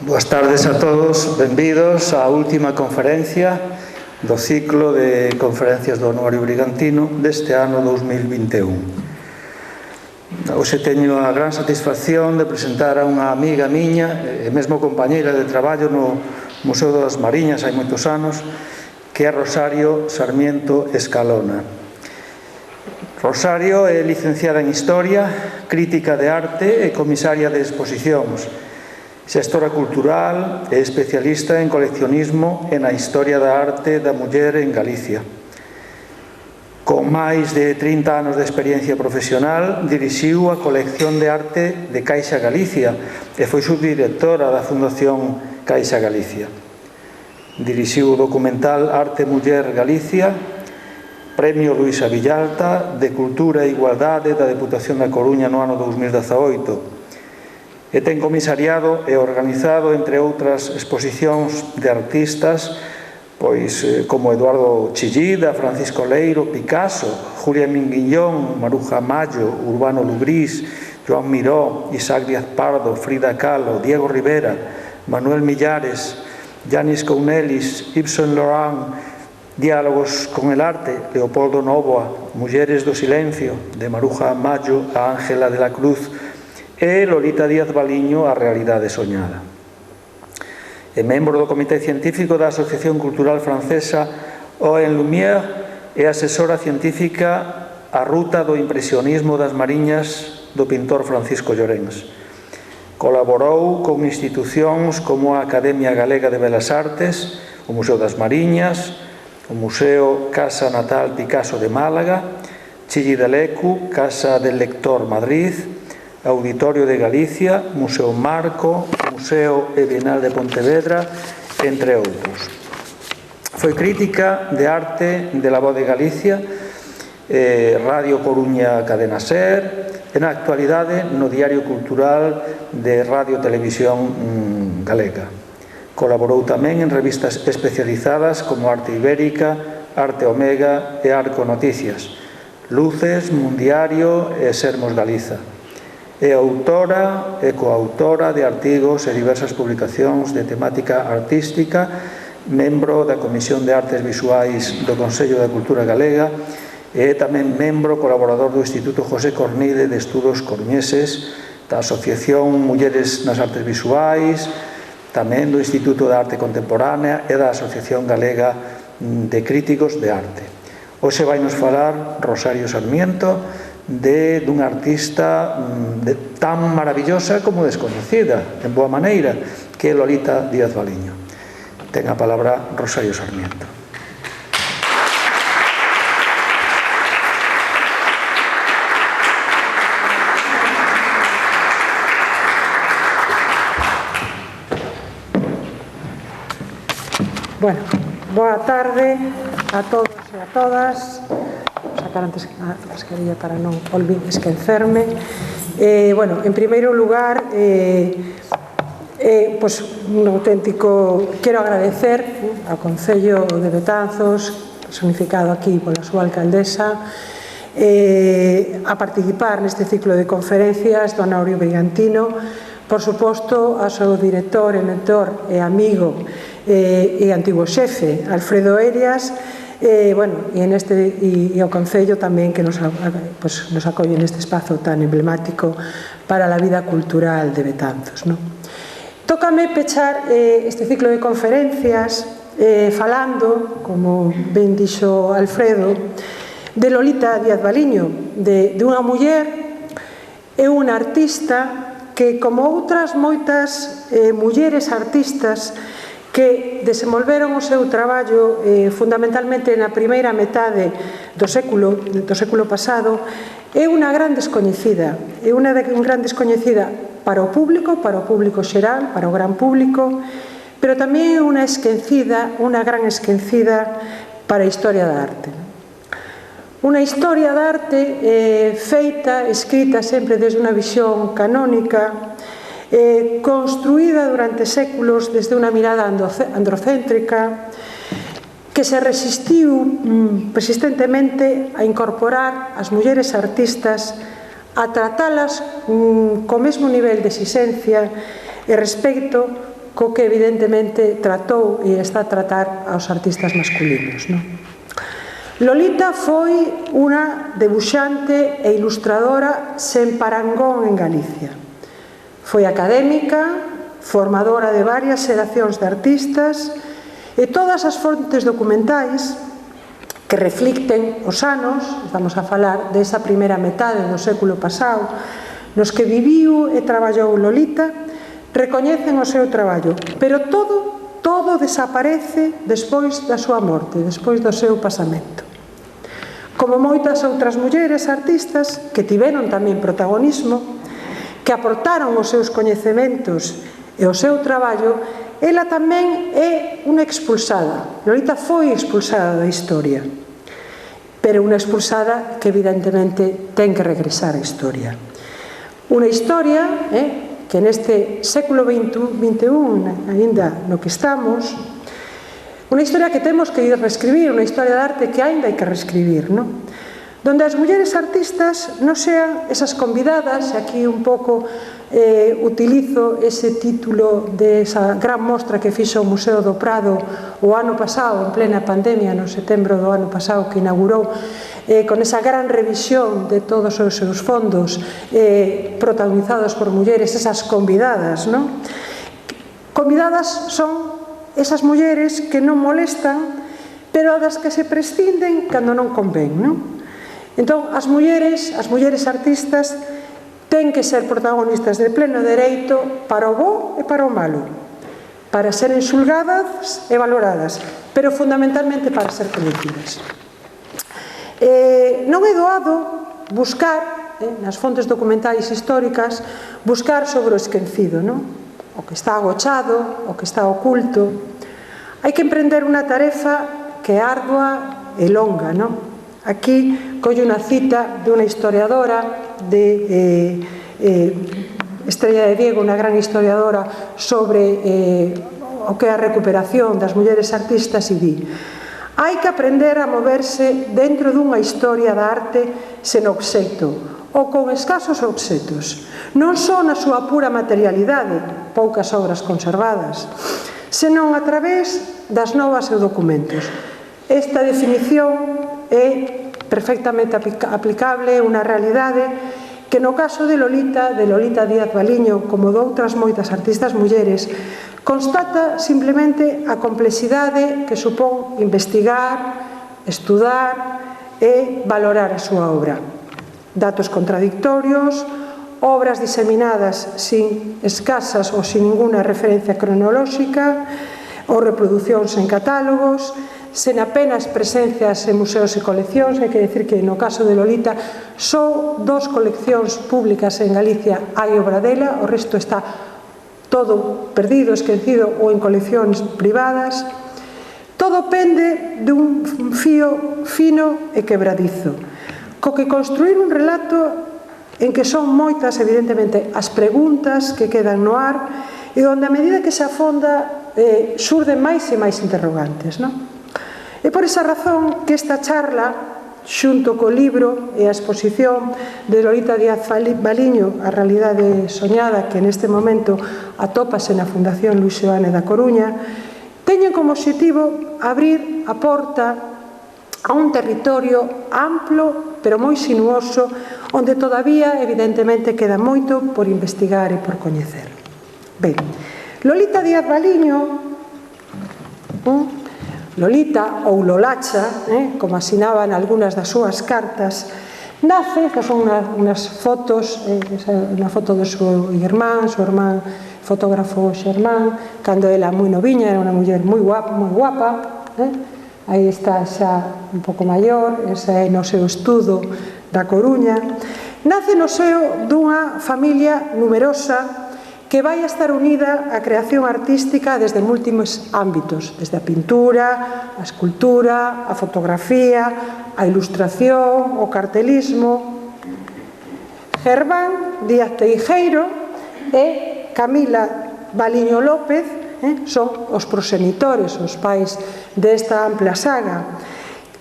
Boas tardes a todos, benvidos á última conferencia do ciclo de conferencias do Anuario Brigantino deste ano 2021. Hoxe teño a gran satisfacción de presentar a unha amiga miña e mesmo compañeira de traballo no Museo das Mariñas hai moitos anos, que é Rosario Sarmiento Escalona. Rosario é licenciada en Historia, crítica de arte e comisaria de exposicións, xestora cultural e especialista en coleccionismo e na historia da arte da muller en Galicia. Con máis de 30 anos de experiencia profesional, dirixiu a colección de arte de Caixa Galicia e foi subdirectora da Fundación Caixa Galicia. Dirixiu o documental Arte Muller Galicia, Premio Luisa Villalta de Cultura e Igualdade da Deputación da Coruña no ano 2018, e ten comisariado e organizado, entre outras exposicións de artistas como Eduardo Chillida, Francisco Leiro, Picasso, Julia Minguillón, Maruja Mayo, Urbano Lubrís, Joan Miró, Isaac Díaz Pardo, Frida Kahlo, Diego Rivera, Manuel Millares, Yanis Kounelis, Yves Saint Laurent, Diálogos con el arte, Leopoldo Nóvoa, Mulleres do silencio, de Maruja Mayo a Ángela de la Cruz, e Lolita Díaz Baliño, A realidade soñada. É membro do Comité Científico da Asociación Cultural Francesa OEN Lumière e asesora científica a ruta do impresionismo das Mariñas do pintor Francisco Llorens. Colaborou con institucións como a Academia Galega de Belas Artes, o Museo das Mariñas, o Museo Casa Natal Picasso de Málaga, Chilli de Lecu, Casa del Lector Madrid, Auditorio de Galicia, Museo Marco, Museo e Bienal de Pontevedra, entre outros. Foi crítica de arte de La Voz de Galicia, Radio Coruña Cadena Ser, e na actualidade no Diario Cultural de Radio Televisión Galega. Colaborou tamén en revistas especializadas como Arte Ibérica, Arte Omega e Arco Noticias, Luces, Mundiario e Sermos Galiza. É autora e coautora de artigos e diversas publicacións de temática artística, membro da Comisión de Artes Visuais do Consello da Cultura Galega e é tamén membro colaborador do Instituto José Cornide de Estudos Coruñeses, da Asociación Mulleres nas Artes Visuais, tamén do Instituto de Arte Contemporánea e da Asociación Galega de Críticos de Arte. Hoxe vai nos falar Rosario Sarmiento dunha artista tan maravillosa como desconocida, en boa maneira, que é Lolita Díaz Baliño. Ten a palabra Rosario Sarmiento. Bueno, boa tarde a todos e a todas. Sacar antes a mascarilla para non esquecerme. Bueno, en primeiro lugar, pues un auténtico, quero agradecer ao Concello de Betanzos, personificado aquí pola súa alcaldesa, a participar neste ciclo de conferencias do Anuario Brigantino, por suposto, ao seu director, mentor e amigo e antigo xefe, Alfredo Erias, e ao Concello tamén que nos acolle neste espazo tan emblemático para a vida cultural de Betanzos. Tócame pechar este ciclo de conferencias falando, como ben dixo Alfredo, de Lolita Díaz Baliño, de unha muller e unha artista que, como outras moitas mulleres artistas que desenvolveron o seu traballo fundamentalmente na primeira metade do século pasado, é unha gran descoñecida, para o público xeral, para o gran público, pero tamén é unha gran esquecida para a historia da arte. Unha historia da arte feita, escrita sempre desde unha visión canónica, construída durante séculos desde unha mirada androcéntrica, que se resistiu persistentemente a incorporar as mulleres artistas, a tratalas co mesmo nivel de exixencia e respeto co que evidentemente tratou e está a tratar aos artistas masculinos. Lolita foi unha debuxante e ilustradora sen parangón en Galicia. Foi académica, formadora de varias xeracións de artistas e todas as fontes documentais que reflicten os anos, estamos a falar desa primeira metade do século pasado, nos que viviu e traballou Lolita, recoñecen o seu traballo, pero todo desaparece despois da súa morte, despois do seu pasamento. Como moitas outras mulleres artistas que tiveron tamén protagonismo, que aportaron os seus coñecementos e o seu traballo, ela tamén é unha expulsada. Lolita foi expulsada da historia, pero unha expulsada que evidentemente ten que regresar á historia. Unha historia que neste século XXI, ainda no que estamos, unha historia que temos que ir reescribir, unha historia de arte que ainda hai que reescribir, donde as mulleres artistas non sean esas convidadas, e aquí un pouco utilizo ese título desa gran mostra que fixo o Museo do Prado o ano pasado, en plena pandemia, no setembro do ano pasado, que inaugurou con esa gran revisión de todos os seus fondos protagonizados por mulleres, esas convidadas. Convidadas son esas mulleres que non molestan, pero das que se prescinden cando non convén. Entón, as mulleres artistas ten que ser protagonistas de pleno dereito para o bo e para o malo, para seren xulgadas e valoradas, pero fundamentalmente para ser coñecidas. Non é doado buscar, nas fontes documentais históricas, buscar sobre o esquecido, o que está agochado, o que está oculto. Hai que emprender unha tarefa que é ardua e longa. Aquí collo unha cita de unha historiadora, de Estrella de Diego, unha gran historiadora sobre o que é a recuperación das mulleres artistas, e di: hai que aprender a moverse dentro dunha historia da arte sen obxecto, ou con escasos obxetos, non só na súa pura materialidade, poucas obras conservadas, senón a través das novas e documentos. Esta definición é perfectamente aplicable, unha realidade que no caso de Lolita Díaz Baliño, como de outras moitas artistas mulleres, constata simplemente a complexidade que supón investigar, estudar e valorar a súa obra. Datos contradictorios, obras diseminadas sin escasas ou sin ninguna referencia cronolóxica, ou reproducións en catálogos, sen apenas presencias en museos e coleccións. Hai que dicir que no caso de Lolita só 2 coleccións públicas en Galicia hai obra dela, o resto está todo perdido, esquecido ou en coleccións privadas. Todo pende dun fío fino e quebradizo, co que construir un relato en que son moitas, evidentemente, as preguntas que quedan no ar e onde a medida que se afonda xurden máis e máis interrogantes. É por esa razón que esta charla, xunto co libro e a exposición de Lolita Díaz Baliño, A realidade soñada, que neste momento atópase na Fundación Luis Seoane da Coruña, teñen como obxectivo abrir a porta a un territorio amplo pero moi sinuoso, onde todavía evidentemente queda moito por investigar e por coñecer. Ben, Lolita Díaz Baliño, Lolita ou Lolacha, como asinaban algunhas das súas cartas, nace, estas son unhas fotos, unha foto do seu irmán, fotógrafo Xermán, cando ela moi noviña, era unha muller moi guapa, aí está xa un pouco maior, esa é no seu estudo da Coruña. Nace no seo dunha familia numerosa que vai a estar unida á creación artística desde múltiples ámbitos, desde a pintura, a escultura, a fotografía, a ilustración, o cartelismo. Germán Díaz Teijeiro e Camila Baliño López son os proxenitores, os pais desta ampla saga.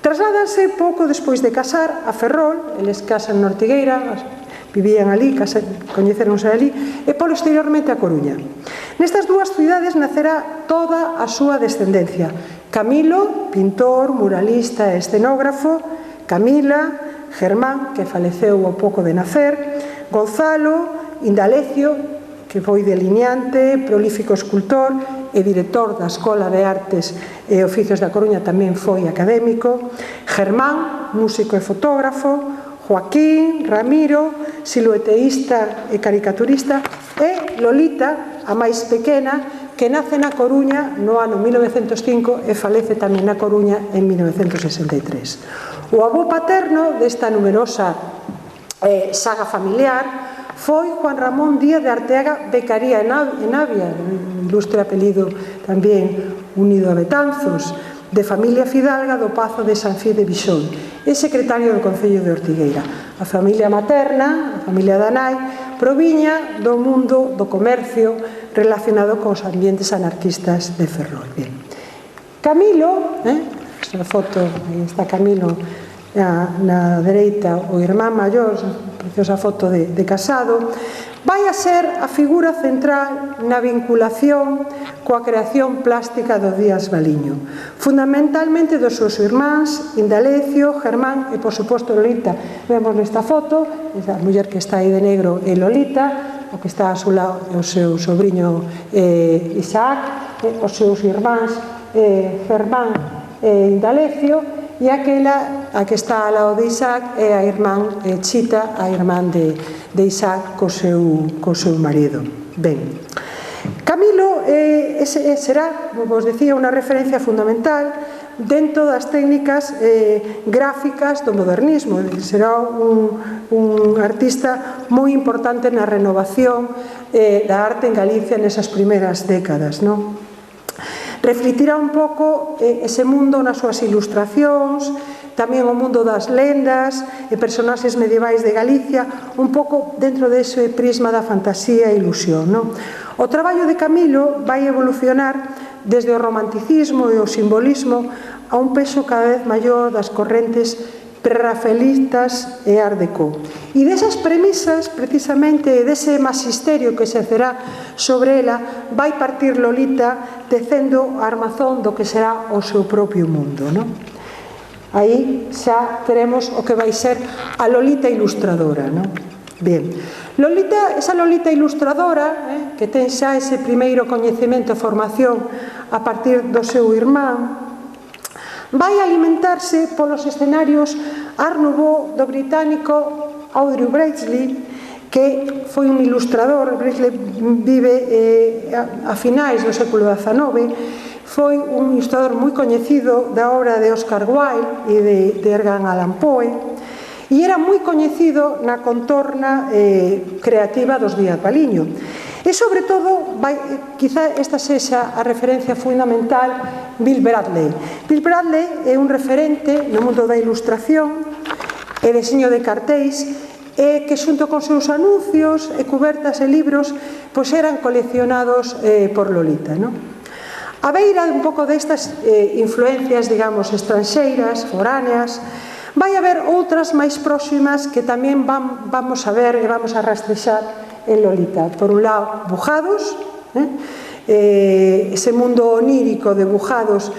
Trasládanse pouco despois de casar a Ferrol, eles casan en Ortigueira, vivían ali, coñeceronse ali, e posteriormente a Coruña. Nestas dúas cidades nacerá toda a súa descendencia. Camilo, pintor, muralista e escenógrafo, Camila, Germán, que faleceu ao pouco de nacer, Gonzalo, Indalecio, que foi delineante, prolífico escultor e director da Escola de Artes e Oficios da Coruña, tamén foi académico, Germán, músico e fotógrafo, Joaquín, Ramiro, silueteísta e caricaturista, e Lolita, a máis pequena, que nace na Coruña no ano 1905 e falece tamén na Coruña en 1963. O avó paterno desta numerosa saga familiar foi Juan Ramón Díaz de Arteaga Becaría en Navia, un ilustre apelido tamén unido a Betanzos, de familia fidalga do Pazo de San Cid de Bixón, e secretario do Concello de Ortigueira. A familia materna, a familia da nai, proviña do mundo do comercio relacionado cos ambientes anarquistas de Ferrol. Camilo, esta foto, está Camilo na dereita, o irmán maior, preciosa foto de casado, vai a ser a figura central na vinculación coa creación plástica do Díaz Valiño, fundamentalmente dos seus irmáns Indalecio, Germán e, por suposto, Lolita. Vemos nesta foto, a muller que está aí de negro é Lolita, o que está a seu lado é o seu sobrinho Isaac, os seus irmáns Germán e Indalecio, e aquela a que está ao lado de Isaac é a irmán Chita, a irmán de Isaac co seu marido. Ben, Camilo será, como vos decía, unha referencia fundamental dentro das técnicas gráficas do modernismo. Será un artista moi importante na renovación da arte en Galicia nesas primeiras décadas, non? Refletirá un pouco ese mundo nas súas ilustracións, tamén o mundo das lendas e personaxes medievais de Galicia, un pouco dentro dese prisma da fantasía e ilusión, non? O traballo de Camilo vai evolucionar desde o romanticismo e o simbolismo a un peso cada vez maior das correntes prerrafaelistas e art déco. E desas premisas, precisamente, dese magisterio que se cerá sobre ela, vai partir Lolita tecendo a armazón do que será o seu propio mundo, non? Aí xa teremos o que vai ser a Lolita ilustradora, non? Ben, Lolita, esa Lolita ilustradora, que ten xa ese primeiro coñecemento e formación a partir do seu irmán, vai alimentarse polos escenarios Art Nouveau do británico Audrey Bresley, que foi un ilustrador. Bresley vive a finais do século XIX, foi un ilustrador moi coñecido da obra de Oscar Wilde e de Edgar Allan Poe, e era moi coñecido na contorna creativa dos Díaz Valiño. E, sobre todo, quizá esta sexa a referencia fundamental, Bill Bradley. Bill Bradley é un referente no mundo da ilustración e deseño de cartéis, que xunto con seus anuncios e cubertas e libros pois eran coleccionados por Lolita, non? A beira un pouco destas influencias, digamos, estranxeiras, foráneas, vai haber outras máis próximas que tamén vamos a ver e vamos a rastrexar en Lolita. Por un lado, Bujados, ese mundo onírico de Bujados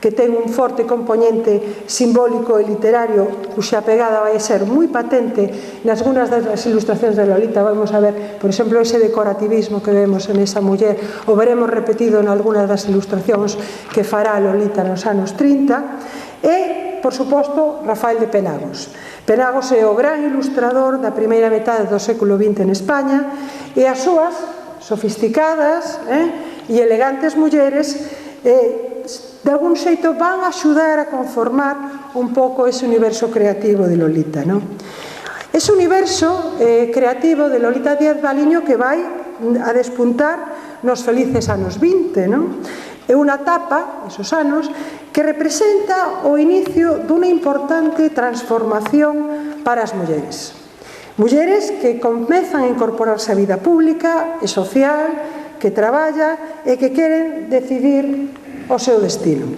que ten un forte componente simbólico e literario, cuxa pegada vai ser moi patente nas algunas das ilustracións de Lolita. Vamos a ver, por exemplo, ese decorativismo que vemos en esa muller, o veremos repetido en algunas das ilustracións que fará Lolita nos anos 30, e, por suposto, Rafael de Penagos. Penagos é o gran ilustrador da primeira metade do século XX en España, e as súas sofisticadas e elegantes mulleres de algún xeito van a axudar a conformar un pouco ese universo creativo de Lolita, non? Ese universo creativo de Lolita Díaz Valiño que vai a despuntar nos felices anos 20, non? É unha etapa, esos anos, que representa o inicio dunha importante transformación para as mulleres. Mulleres que comezan a incorporarse á vida pública e social, que traballa e que queren decidir o seu destino.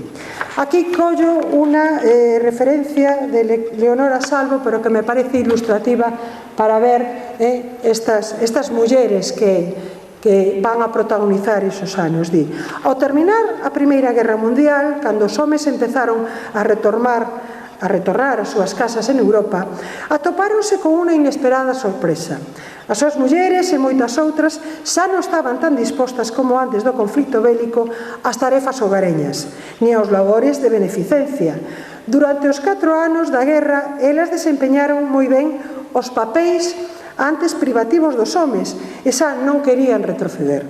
Aquí collo unha referencia de Leonora Salvo, pero que me parece ilustrativa para ver estas mulleres que van a protagonizar esos anos. Di: ao terminar a Primeira Guerra Mundial, cando os homes empezaron a retornar ás súas casas en Europa, atopáronse con unha inesperada sorpresa. As súas mulleres e moitas outras xa non estaban tan dispostas como antes do conflito bélico ás tarefas hogareñas, ni aos labores de beneficencia. Durante os 4 anos da guerra, elas desempeñaron moi ben os papéis antes privativos dos homes e xa non querían retroceder.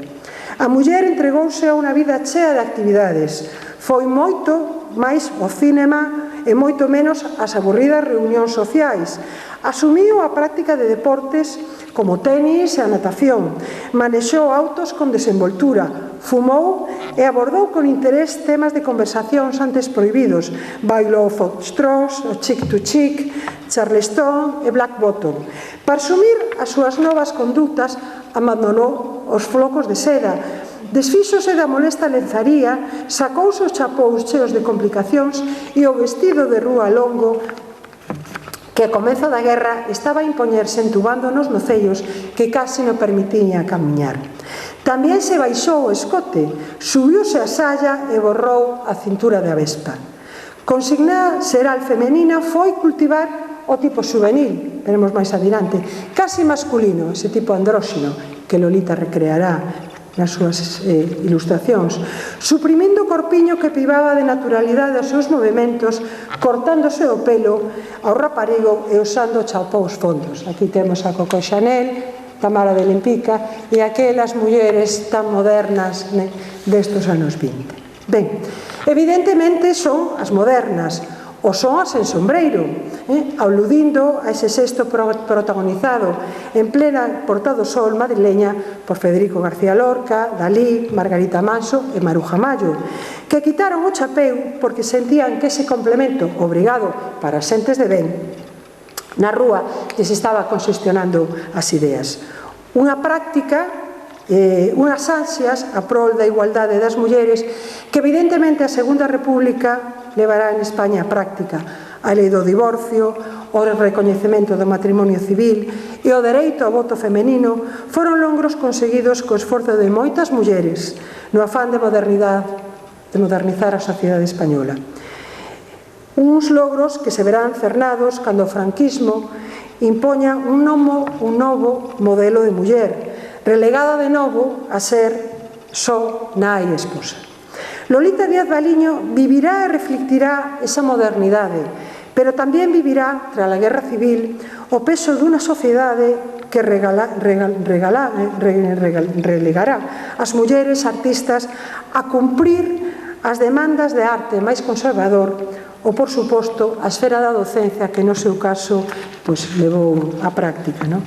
A muller entregouse a unha vida chea de actividades. Foi moito máis o cinema e moito menos as aburridas reunións sociais. Asumiu a práctica de deportes como tenis e a natación, manexou autos con desenvoltura, fumou e abordou con interés temas de conversacións antes prohibidos, bailou foxtrot, o chick to chick, charleston e black bottom. Para asumir as súas novas condutas, abandonou os flocos de seda, desfíxose da molesta lenzaría, sacouse os chapous cheos de complicacións e o vestido de rúa longo que ao comezo da guerra estaba a impoñerse entubando nos nocellos que case non permitían camiñar. Tamén se baixou o escote, subiuse a saia e borrou a cintura de avespa. Consigna xeral femenina foi cultivar o tipo juvenil, veremos máis adiante, casi masculino, ese tipo andróxino que Lolita recreará nas súas ilustracións, suprimindo o corpiño que privaba de naturalidade os seus movimentos, cortándose o pelo ao raparigo e usando chapós fondos. Aquí temos a Coco Chanel, Tamara de Lempicka e aquelas mulleres tan modernas destos anos 20. Ben, evidentemente son as modernas, ou son as en sombreiro, aludindo a ese sexto protagonizado en plena Porta do Sol madrileña por Federico García Lorca, Dalí, Margarita Manso e Maruja Mayo, que quitaron o chapeu porque sentían que ese complemento obrigado para as xentes de ben na rúa lles estaba congestionando as ideas. Unha práctica, unhas ansias a prol da igualdade das mulleres que evidentemente a Segunda República levará en España a práctica. A lei do divorcio, o recoñecemento do matrimonio civil e o dereito ao voto femenino foron logros conseguidos co esforzo de moitas mulleres no afán de modernizar a sociedade española. Uns logros que se verán cernados cando o franquismo impoña un novo modelo de muller, relegada de novo a ser só nai e esposa. Lolita Díaz Baliño vivirá e reflectirá esa modernidade, pero tamén vivirá, tras a Guerra Civil, o peso dunha sociedade que relegará as mulleres artistas a cumprir as demandas de arte máis conservador ou, por suposto, a esfera da docencia que, no seu caso, levou á práctica, non?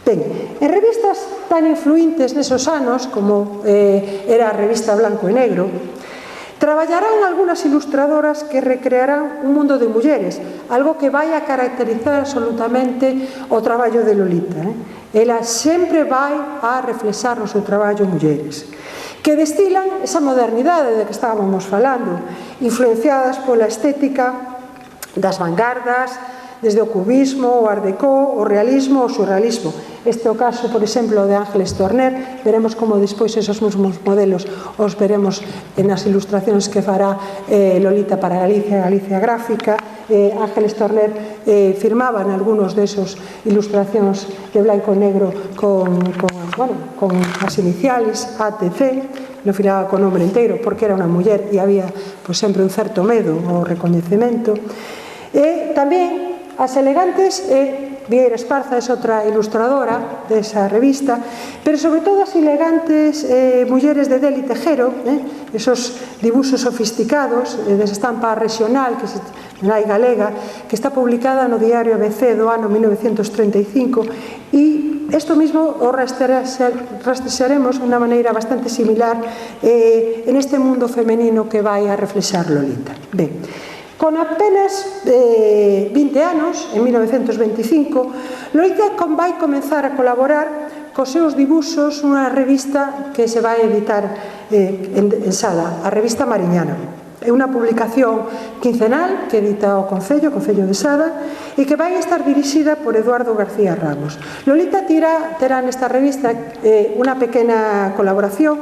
Ben, en revistas tan influentes nesos anos como era a revista Blanco e Negro, traballarán algunhas ilustradoras que recrearán un mundo de mulleres, algo que vai a caracterizar absolutamente o traballo de Lolita. Ela sempre vai a reflexar no seu traballo mulleres, que destilan esa modernidade de que estábamos falando, influenciadas pola estética das vanguardas, desde o cubismo, o art déco, o realismo, o surrealismo. Este é o caso, por exemplo, de Ángeles Torner. Veremos como despois esos mesmos modelos os veremos nas ilustracións que fará Lolita para Galicia Gráfica. Ángeles Torner firmaba en algunos desos ilustracións de blanco e negro con as iniciales ATC, non firmaba con nombre inteiro porque era unha muller e había sempre un certo medo ao recoñecemento. E tamén as elegantes, Vieira Esparza é outra ilustradora desa revista, pero sobre todo as elegantes mulleres de Deli Tejero, esos dibuxos sofisticados desa estampa regional que hai galega, que está publicada no diario ABC do ano 1935, e isto mesmo o rastrearemos de unha maneira bastante similar en este mundo femenino que vai a reflexar Lolita. Ben, con apenas 20 anos, en 1925, Lolita vai comenzar a colaborar cos seus dibuxos nunha revista que se vai editar en Sala, a revista Mariñana. É unha publicación quincenal que edita o Concello de Sada, e que vai estar dirixida por Eduardo García Ramos. Lolita terá nesta revista unha pequena colaboración,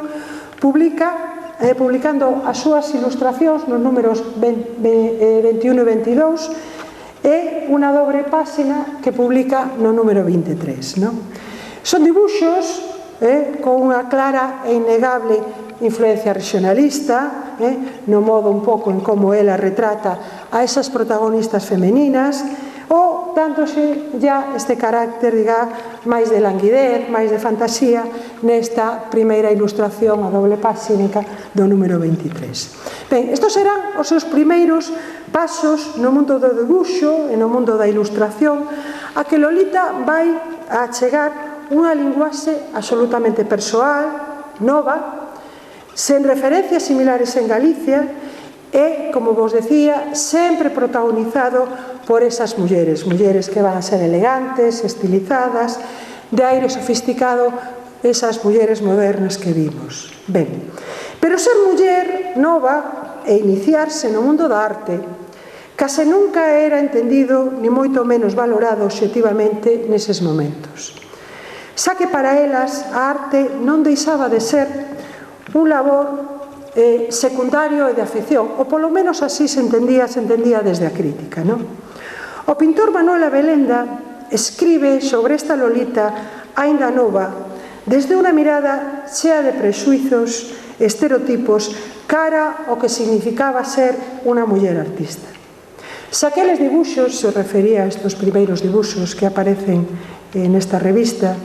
publicando as súas ilustracións nos números 21 e 22, e unha dobre páxina que publica no número 23. Son dibuxos con unha clara e innegable influencia regionalista, no modo un pouco en como ela retrata a esas protagonistas femeninas, ou dándose ya este carácter, máis de languidez, máis de fantasía, nesta primeira ilustración a doble páxinica do número 23. Ben, estos serán os seus primeiros pasos no mundo do dibuxo e no mundo da ilustración, a que Lolita vai a chegar unha linguaxe absolutamente persoal, nova, sen referencias similares en Galicia, e, como vos decía, sempre protagonizado por esas mulleres que van a ser elegantes, estilizadas, de aire sofisticado, esas mulleres modernas que vimos. Ben, pero ser muller nova e iniciarse no mundo da arte case nunca era entendido ni moito menos valorado obxectivamente neses momentos. Xa que para elas a arte non deixaba de ser un labor secundario e de afección, ou polo menos así se entendía desde a crítica. O pintor Manuel Abelenda escribe sobre esta Lolita aínda nova desde unha mirada chea de prexuizos e estereotipos cara ao que significaba ser unha muller artista. Se aqueles dibuxos, se refería a estes primeiros dibuxos que aparecen nesta revista,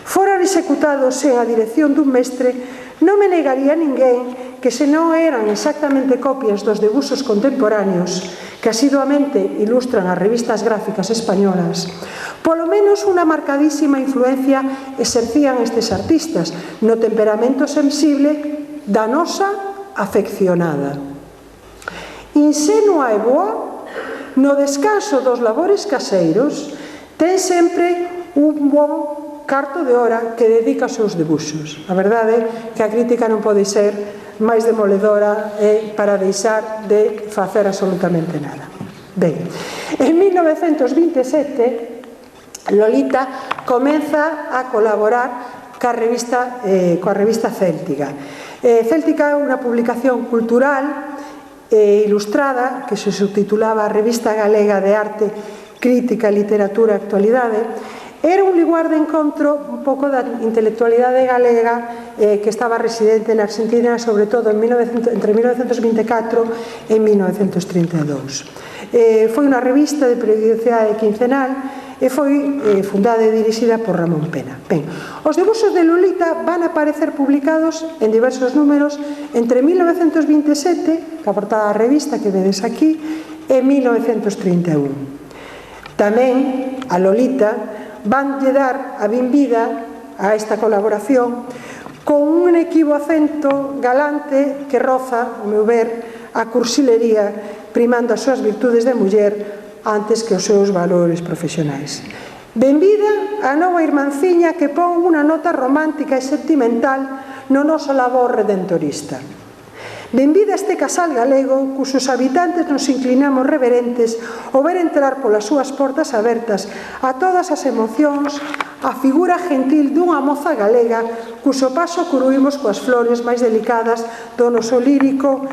foran executados en a dirección dun mestre, non me negaría ninguén que se non eran exactamente copias dos debuxos contemporáneos que asiduamente ilustran as revistas gráficas españolas, polo menos unha marcadísima influencia exercían estes artistas no temperamento sensible da nosa afeccionada. Insenua e boa, no descanso dos labores caseiros, ten sempre un bon carto de hora que dedica aos seus debuxos. A verdade é que a crítica non pode ser máis demoledora para deixar de facer absolutamente nada. Ben, en 1927 Lolita comeza a colaborar coa revista Céltica. Céltica é unha publicación cultural ilustrada que se subtitulaba Revista Galega de Arte, Crítica, Literatura e Actualidade. Era un lugar de encontro un pouco da intelectualidade galega que estaba residente na Argentina, sobre todo entre 1924 e 1932. Foi unha revista de periodicidade quincenal e foi fundada e dirixida por Ramón Pena. Ben, os debuxos de Lolita van a aparecer publicados en diversos números entre 1927, que a portada da revista que vedes aquí, e 1931. Tamén a Lolita vanlle dar a benvida a esta colaboración con un equivo acento galante que roza, ao meu ver, a cursilería, primando as súas virtudes de muller antes que os seus valores profesionais. Benvida a nova irmanciña que pon unha nota romántica e sentimental no noso labor redentorista. Benvida a este casal galego cusos habitantes nos inclinamos reverentes ao ver entrar polas súas portas abertas a todas as emocións a figura gentil dunha moza galega cuso paso cruímos coas flores máis delicadas do noso lírico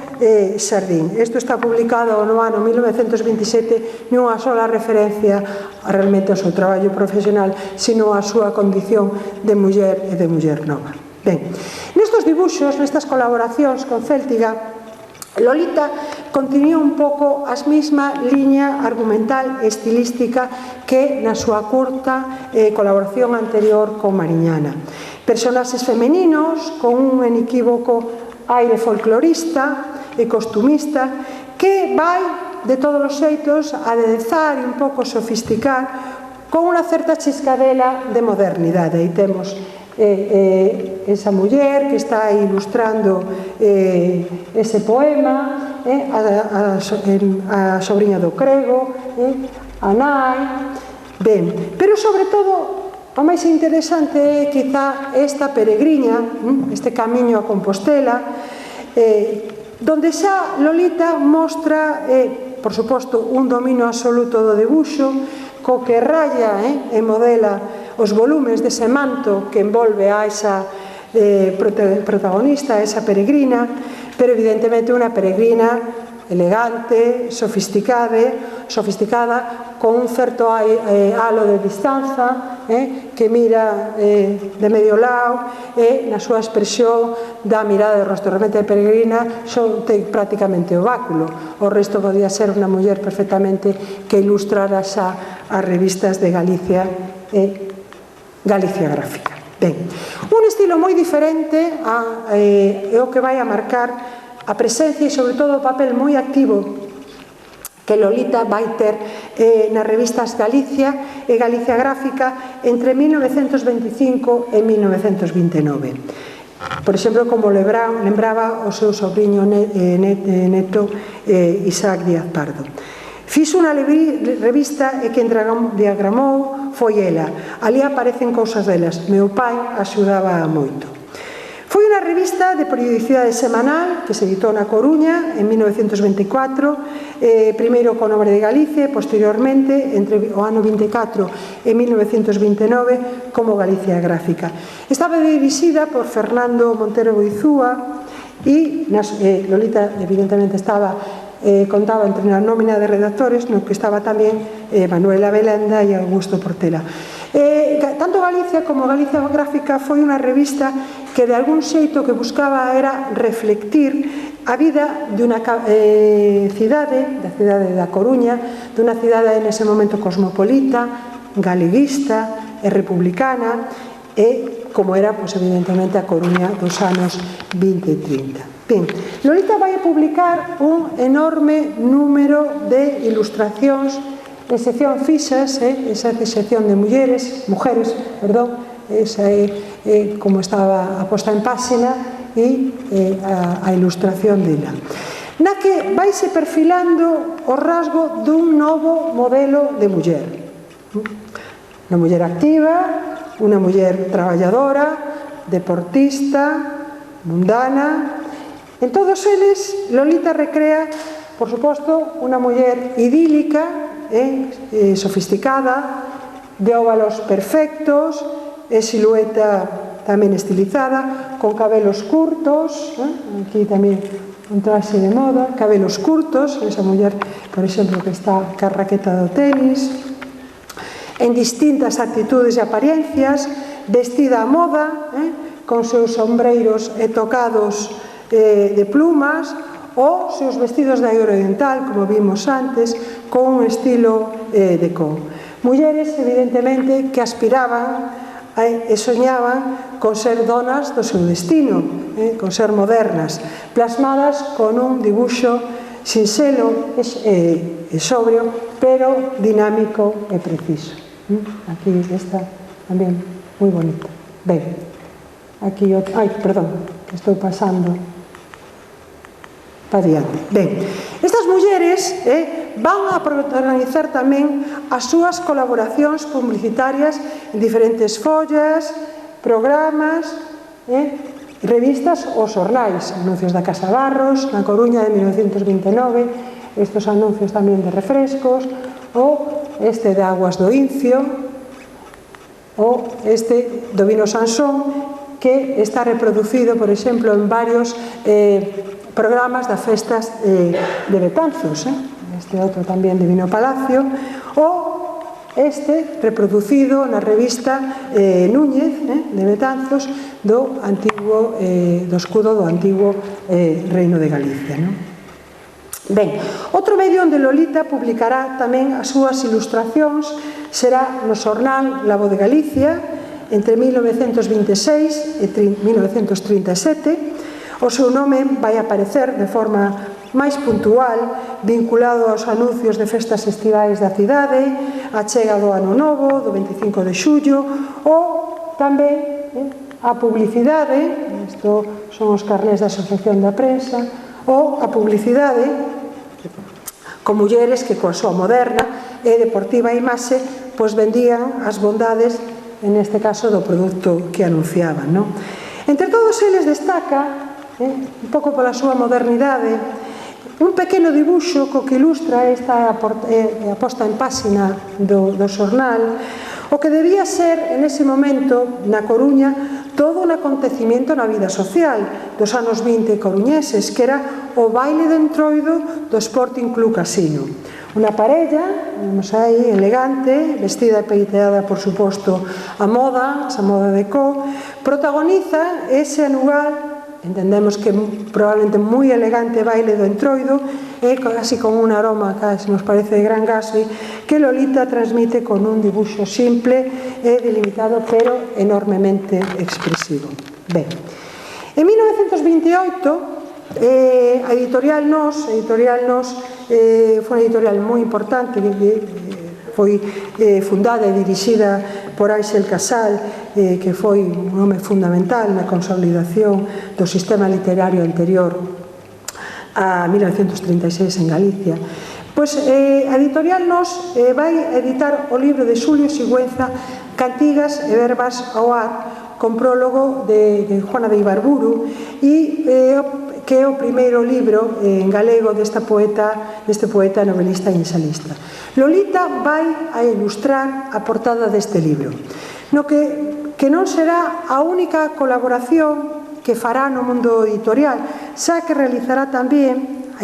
xardín. Isto está publicado no ano 1927, non a sola referencia realmente ao seu traballo profesional, sino a súa condición de muller e de muller nova. Ben, nestes dibuxos, nestas colaboracións con Céltica, Lolita continúa un pouco a mesma liña argumental e estilística que na súa curta colaboración anterior con Mariñana. Personaxes femeninos con un inequívoco aire folclorista e costumista que vai de todos os xeitos a aderezar e un pouco sofisticar con unha certa chiscadela de modernidade. E temos esa muller que está ilustrando ese poema, a sobrinha do crego, a nai. Ben, pero sobre todo o máis interesante é quizá esta peregriña, este camiño a Compostela, donde xa Lolita mostra, por suposto, un dominio absoluto do debuxo, co que raya e modela os volumes dese manto que envolve a esa protagonista, a esa peregrina, pero evidentemente unha peregrina elegante, sofisticada, con un certo halo de distanza, que mira de medio lado, e na súa expresión da mirada de rostro. Realmente a peregrina só ten prácticamente o báculo, o resto podía ser unha muller perfectamente que ilustrara xa as revistas de Galicia e Galicia Gráfica. Ben, un estilo moi diferente é o que vai a marcar a presencia e, sobre todo, o papel moi activo que Lolita vai ter nas revistas Galicia e Galicia Gráfica entre 1925 e 1929. Por exemplo, como lembraba o seu sobriño neto Isaac Díaz Pardo. Fixo unha revista e quen diagramou foi ela. Ali aparecen cousas delas. Meu pai axudaba moito. Foi unha revista de periodicidade semanal que se editou na Coruña en 1924, primeiro co Nome de Galicia e posteriormente, entre o ano 24 e 1929, como Galicia Gráfica. Estaba dirixida por Fernando Montero Boizúa e Lolita evidentemente contaba entre a nómina de redactores, no que estaba tamén Manuela Belenda e Augusto Portela. Tanto Galicia como Galicia Gráfica foi unha revista que de algún xeito que buscaba era reflectir a vida de unha cidade, da cidade da Coruña, de unha cidade nese momento cosmopolita, galeguista e republicana, e como era, pois, evidentemente, a Coruña dos anos 20 e 30. Ben, Lolita vai a publicar un enorme número de ilustracións en sección fixas, esa sección de mujeres, esa é como estaba a posta en páxina e a ilustración dela, na que vaise perfilando o rasgo dun novo modelo de muller, unha muller activa, unha muller traballadora, deportista, mundana. En todos eles, Lolita recrea, por suposto, unha muller idílica, sofisticada, de óvalos perfectos, e silueta tamén estilizada, con cabelos curtos, aquí tamén un traxe de moda, cabelos curtos, esa muller, por exemplo, que está ca raqueta do tenis, en distintas actitudes e apariencias, vestida a moda, con seus sombreiros e tocados de plumas, ou seus vestidos de oriental, como vimos antes, con un estilo de con. Mulleres, evidentemente, que aspiraban e soñaban con ser donas do seu destino, con ser modernas, plasmadas con un dibuixo sinxelo e sobrio, pero dinámico e preciso. Aquí está tamén moi bonita. Ben, aquí outro... Ai, perdón, estou pasando para diante. Ben, estas mulleres van a protagonizar tamén as súas colaboracións publicitarias en diferentes follas, programas, revistas ou xornais, anuncios da Casa Barros, na Coruña de 1929, estes anuncios tamén de refrescos, ou este de Aguas do Incio, ou este do Vino Sansón, que está reproducido, por exemplo, en varios programas das festas de Betanzos, este outro tamén de Vino Palacio, ou este reproducido na revista Núñez de Betanzos do escudo do antigo Reino de Galicia. Ben, outro medio onde Lolita publicará tamén as súas ilustracións será no xornal La Voz de Galicia entre 1926 e 1937. O seu nome vai aparecer de forma máis puntual, vinculado aos anuncios de festas estivais da cidade, a chega do Ano Novo, do 25 de xullo, ou tamén a publicidade, isto son os carnés da Asociación da Prensa, ou a publicidade con mulleres que coa súa moderna e deportiva imaxe pois vendían as bondades, en este caso, do produto que anunciaban. Entre todos eles destaca un pouco pola súa modernidade, un pequeno dibuixo co que ilustra esta aposta en páxina do xornal, o que debía ser, en ese momento, na Coruña, todo un acontecimiento na vida social dos anos 20 coruñeses, que era o baile de entroido do Sporting Club Casino. Unha parella, vemos aí, elegante, vestida e peiteada, por suposto, a moda, esa moda de co, protagoniza ese anual, entendemos que probablemente moi elegante baile do entroido, casi con un aroma, casi nos parece de Gran Gatsby, que Lolita transmite con un dibuixo simple e delimitado, pero enormemente expresivo. Ben, en 1928, a Editorial Nos foi unha editorial moi importante, foi fundada e dirixida por Ángel Casal, que foi un home fundamental na consolidación do sistema literario anterior a 1936 en Galicia. Pois a Editorial Nos vai editar o libro de Xulio Sigüenza, Cantigas e Verbas ao ar, con prólogo de Juana de Ibarburu, e que é o primeiro libro en galego deste poeta novelista e ensaísta. Lolita vai a ilustrar a portada deste libro, no que non será a única colaboración que fará no mundo editorial, xa que realizará tamén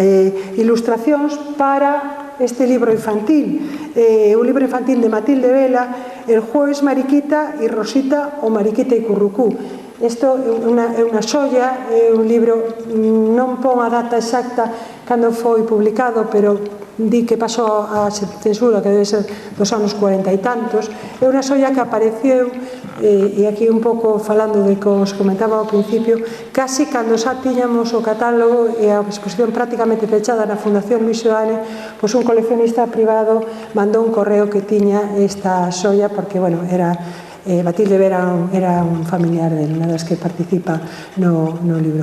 ilustracións para este libro infantil, un libro infantil de Matilde Vela, El jueves Mariquita e Rosita o Mariquita e Currucú. Isto é unha xoia, é un libro, non pon a data exacta cando foi publicado, pero di que pasou a censura, que debe ser dos anos 40 e tantos. É unha xoia que apareceu, e aquí un pouco falando de que os comentaba ao principio, casi cando xa tiñamos o catálogo e a exposición prácticamente pechada na Fundación Luis Seoane, pois un coleccionista privado mandou un correo que tiña esta xoia, porque, bueno, era... Matilde Vera era un familiar unha das que participa no libro.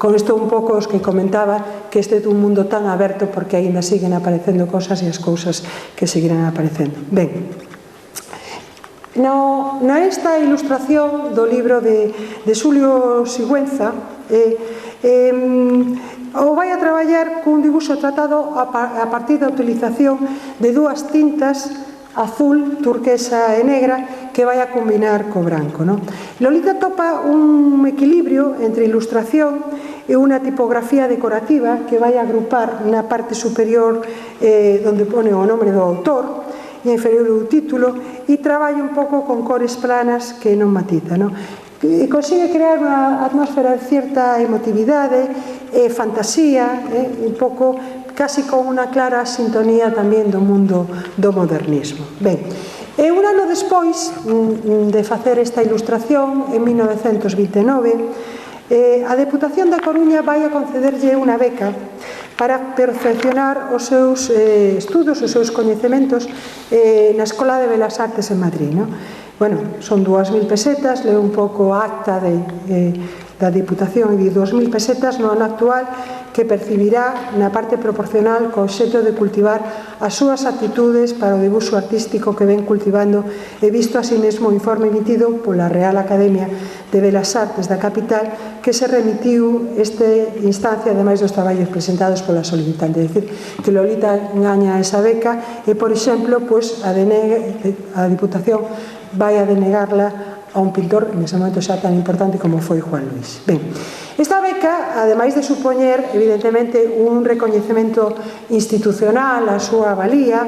Con isto un pouco os que comentaba que este é un mundo tan aberto porque aínda siguen aparecendo cosas e as cousas que seguirán aparecendo. Ben, nesta ilustración do libro de Xulio Sigüenza o vai a traballar cun dibuixo tratado a partir da utilización de dúas tintas azul, turquesa e negra que vai a combinar co branco. Lolita topa un equilibrio entre ilustración e unha tipografía decorativa que vai a agrupar na parte superior onde pone o nome do autor e inferior o título, e traballa un pouco con cores planas que non matiza. E consigue crear unha atmósfera de cierta emotividade e fantasía, un pouco casi con unha clara sintonía tamén do mundo do modernismo. Ben, e un ano despois de facer esta ilustración, en 1929, a Deputación da Coruña vai a concederlle unha beca para perfeccionar os seus estudos, os seus coñecementos na Escola de Belas Artes en Madrid. Bueno, son 2.000 pesetas, leo un pouco a acta da Diputación, e 2.000 pesetas no ano actual que percibirá na parte proporcional co obxecto de cultivar as súas aptitudes para o dibuixo artístico que ven cultivando, e visto así mesmo o informe emitido pola Real Academia de Belas Artes da capital, que se remitiu esta instancia ademais dos traballos presentados pola solicitante. É dicir, que Lolita gaña esa beca e, por exemplo, a Diputación vai a denegarla a un pintor nese momento xa tan importante como foi Juan Luis. Ben, esta beca, ademais de supoñer evidentemente un recoñecemento institucional a súa valía,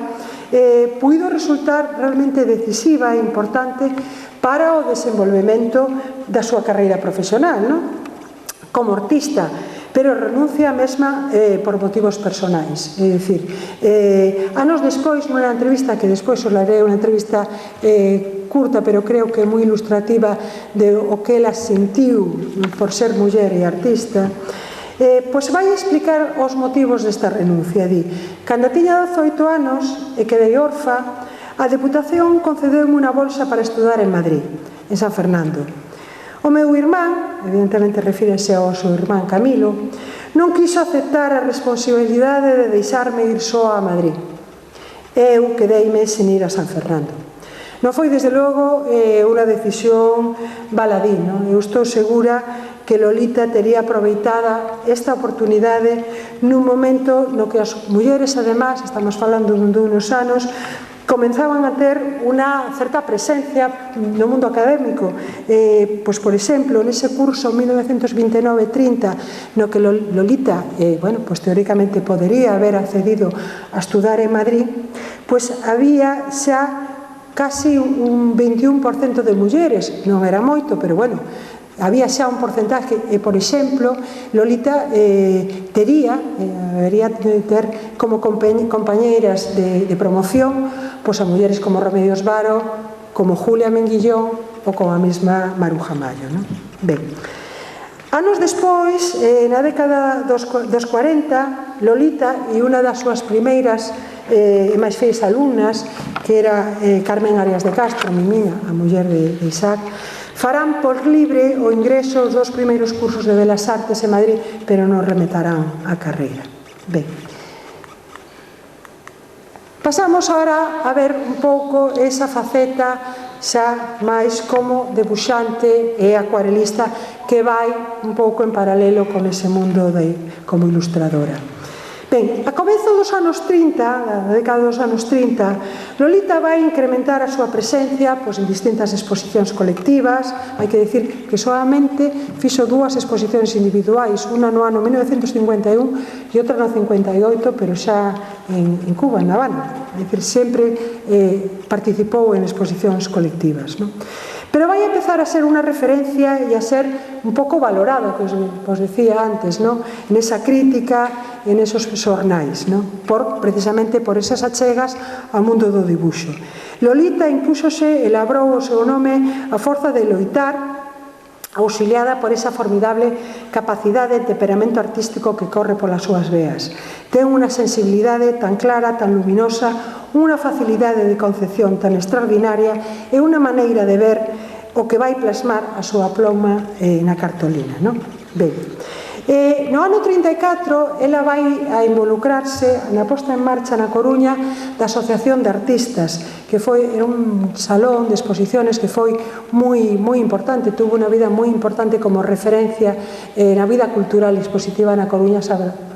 puido resultar realmente decisiva e importante para o desenvolvemento da súa carreira profesional, como artista, pero renuncia a mesma por motivos personais. É dicir, anos despois, nunha entrevista que despois os lerei, unha entrevista curta, pero creo que moi ilustrativa de o que ela sentiu por ser muller e artista, pois vai explicar os motivos desta renuncia. Di, cando tiña 18 anos e quedei orfa, a Deputación concedeume unha bolsa para estudar en Madrid, en San Fernando. O meu irmán, evidentemente refírese ao seu irmán Camilo, non quiso aceptar a responsabilidade de deixarme ir só a Madrid. Eu quedeime sen ir a San Fernando. Non foi, desde logo, unha decisión baladí. Eu estou segura que Lolita tería aproveitada esta oportunidade nun momento no que as mulleres, además, estamos falando dunos anos, comenzaban a ter unha certa presencia no mundo académico. Pois, por exemplo, nese curso 1929-30 no que Lolita, pois, teóricamente podería haber accedido a estudar en Madrid, pois había xa casi un 21% de mulleres, non era moito, pero bueno, había xa un porcentaje, e, por exemplo, Lolita debería ter como compañeiras de promoción pois a mulleres como Remedios Varo, como Julia Menguillón ou como a mesma Maruja Mayo, non? Ben, anos despois, na década dos 40, Lolita e unha das súas primeiras e máis feis alumnas, que era Carmen Arias de Castro, Mimina, a muller de Isaac, farán por libre o ingreso aos dos primeiros cursos de Belas Artes en Madrid, pero non rematarán a carreira. Ben, pasamos agora a ver un pouco esa faceta xa máis como debuxante e acuarelista que vai un pouco en paralelo con ese mundo como ilustradora. Ben, a comezo dos anos 30, da década dos anos 30, Lolita vai incrementar a súa presencia pois, en distintas exposicións colectivas. Hai que dicir que solamente fixo dúas exposicións individuais, unha no ano 1951 e outra no 58, pero xa en Cuba, en Habana. É dicir, sempre participou en exposicións colectivas, non? Pero vai empezar a ser unha referencia e a ser un pouco valorado, que os decía antes, non? En esa crítica, en esos xornais, non? Precisamente por esas achegas ao mundo do dibuixo. Lolita impúxose, elaborou o seu nome a forza de loitar, auxiliada por esa formidable capacidade e temperamento artístico que corre polas súas veas. Ten unha sensibilidade tan clara, tan luminosa, unha facilidade de concepción tan extraordinaria e unha maneira de ver o que vai plasmar a súa pluma na cartolina, non? Ben, no ano 34 ela vai a involucrarse na posta en marcha na Coruña da Asociación de Artistas, que era un salón de exposiciones que foi moi importante, tuvo unha vida moi importante como referencia na vida cultural e expositiva na Coruña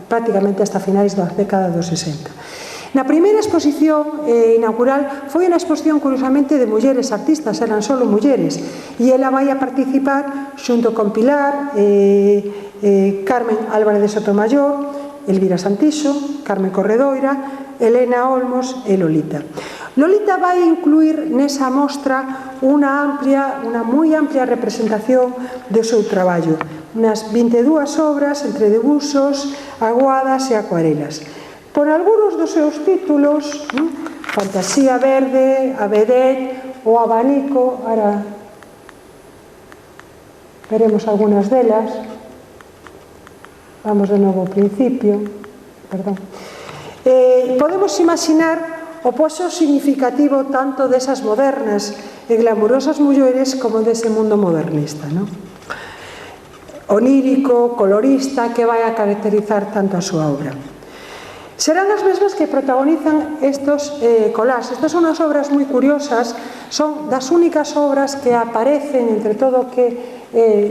prácticamente hasta finais da década dos 60. Na primeira exposición inaugural foi unha exposición curiosamente de mulleres artistas, eran só mulleres, e ela vai a participar xunto con Pilar, Carmen Álvarez de Sotomayor, Elvira Santiso, Carmen Corredoira, Elena Olmos e Lolita. Lolita vai incluir nesa mostra unha moi amplia representación do seu traballo, unas 22 obras entre debuxos, aguadas e acuarelas. Por algúns dos seus títulos, Fantasía Verde, A Vedette ou Abanico, ahora veremos algunhas delas. Vamos de novo ao principio, perdón. Podemos imaginar o poso significativo tanto desas modernas e glamurosas mulleres como dese mundo modernista, non? Onírico, colorista, que vai a caracterizar tanto a súa obra. Serán as mesmas que protagonizan estos collages. Estas son as obras moi curiosas, son das únicas obras que aparecen entre todo que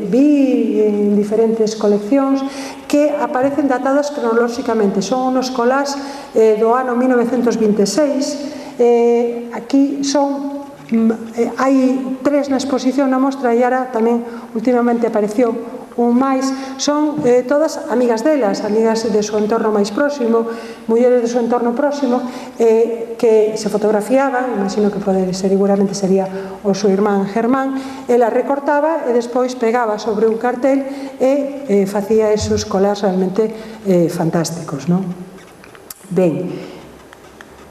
vi en diferentes coleccións, que aparecen datadas cronolóxicamente. Son unos collages do ano 1926. Aquí hai 3 na exposición na mostra e ahora tamén últimamente apareceu un máis. Son todas amigas delas, amigas de seu entorno máis próximo, mulleres de seu entorno próximo, que se fotografiaban, imagino que seguramente sería o seu irmán Germán. Ela recortaba e despois pegaba sobre un cartel e facía esos collages realmente fantásticos, non? Ben,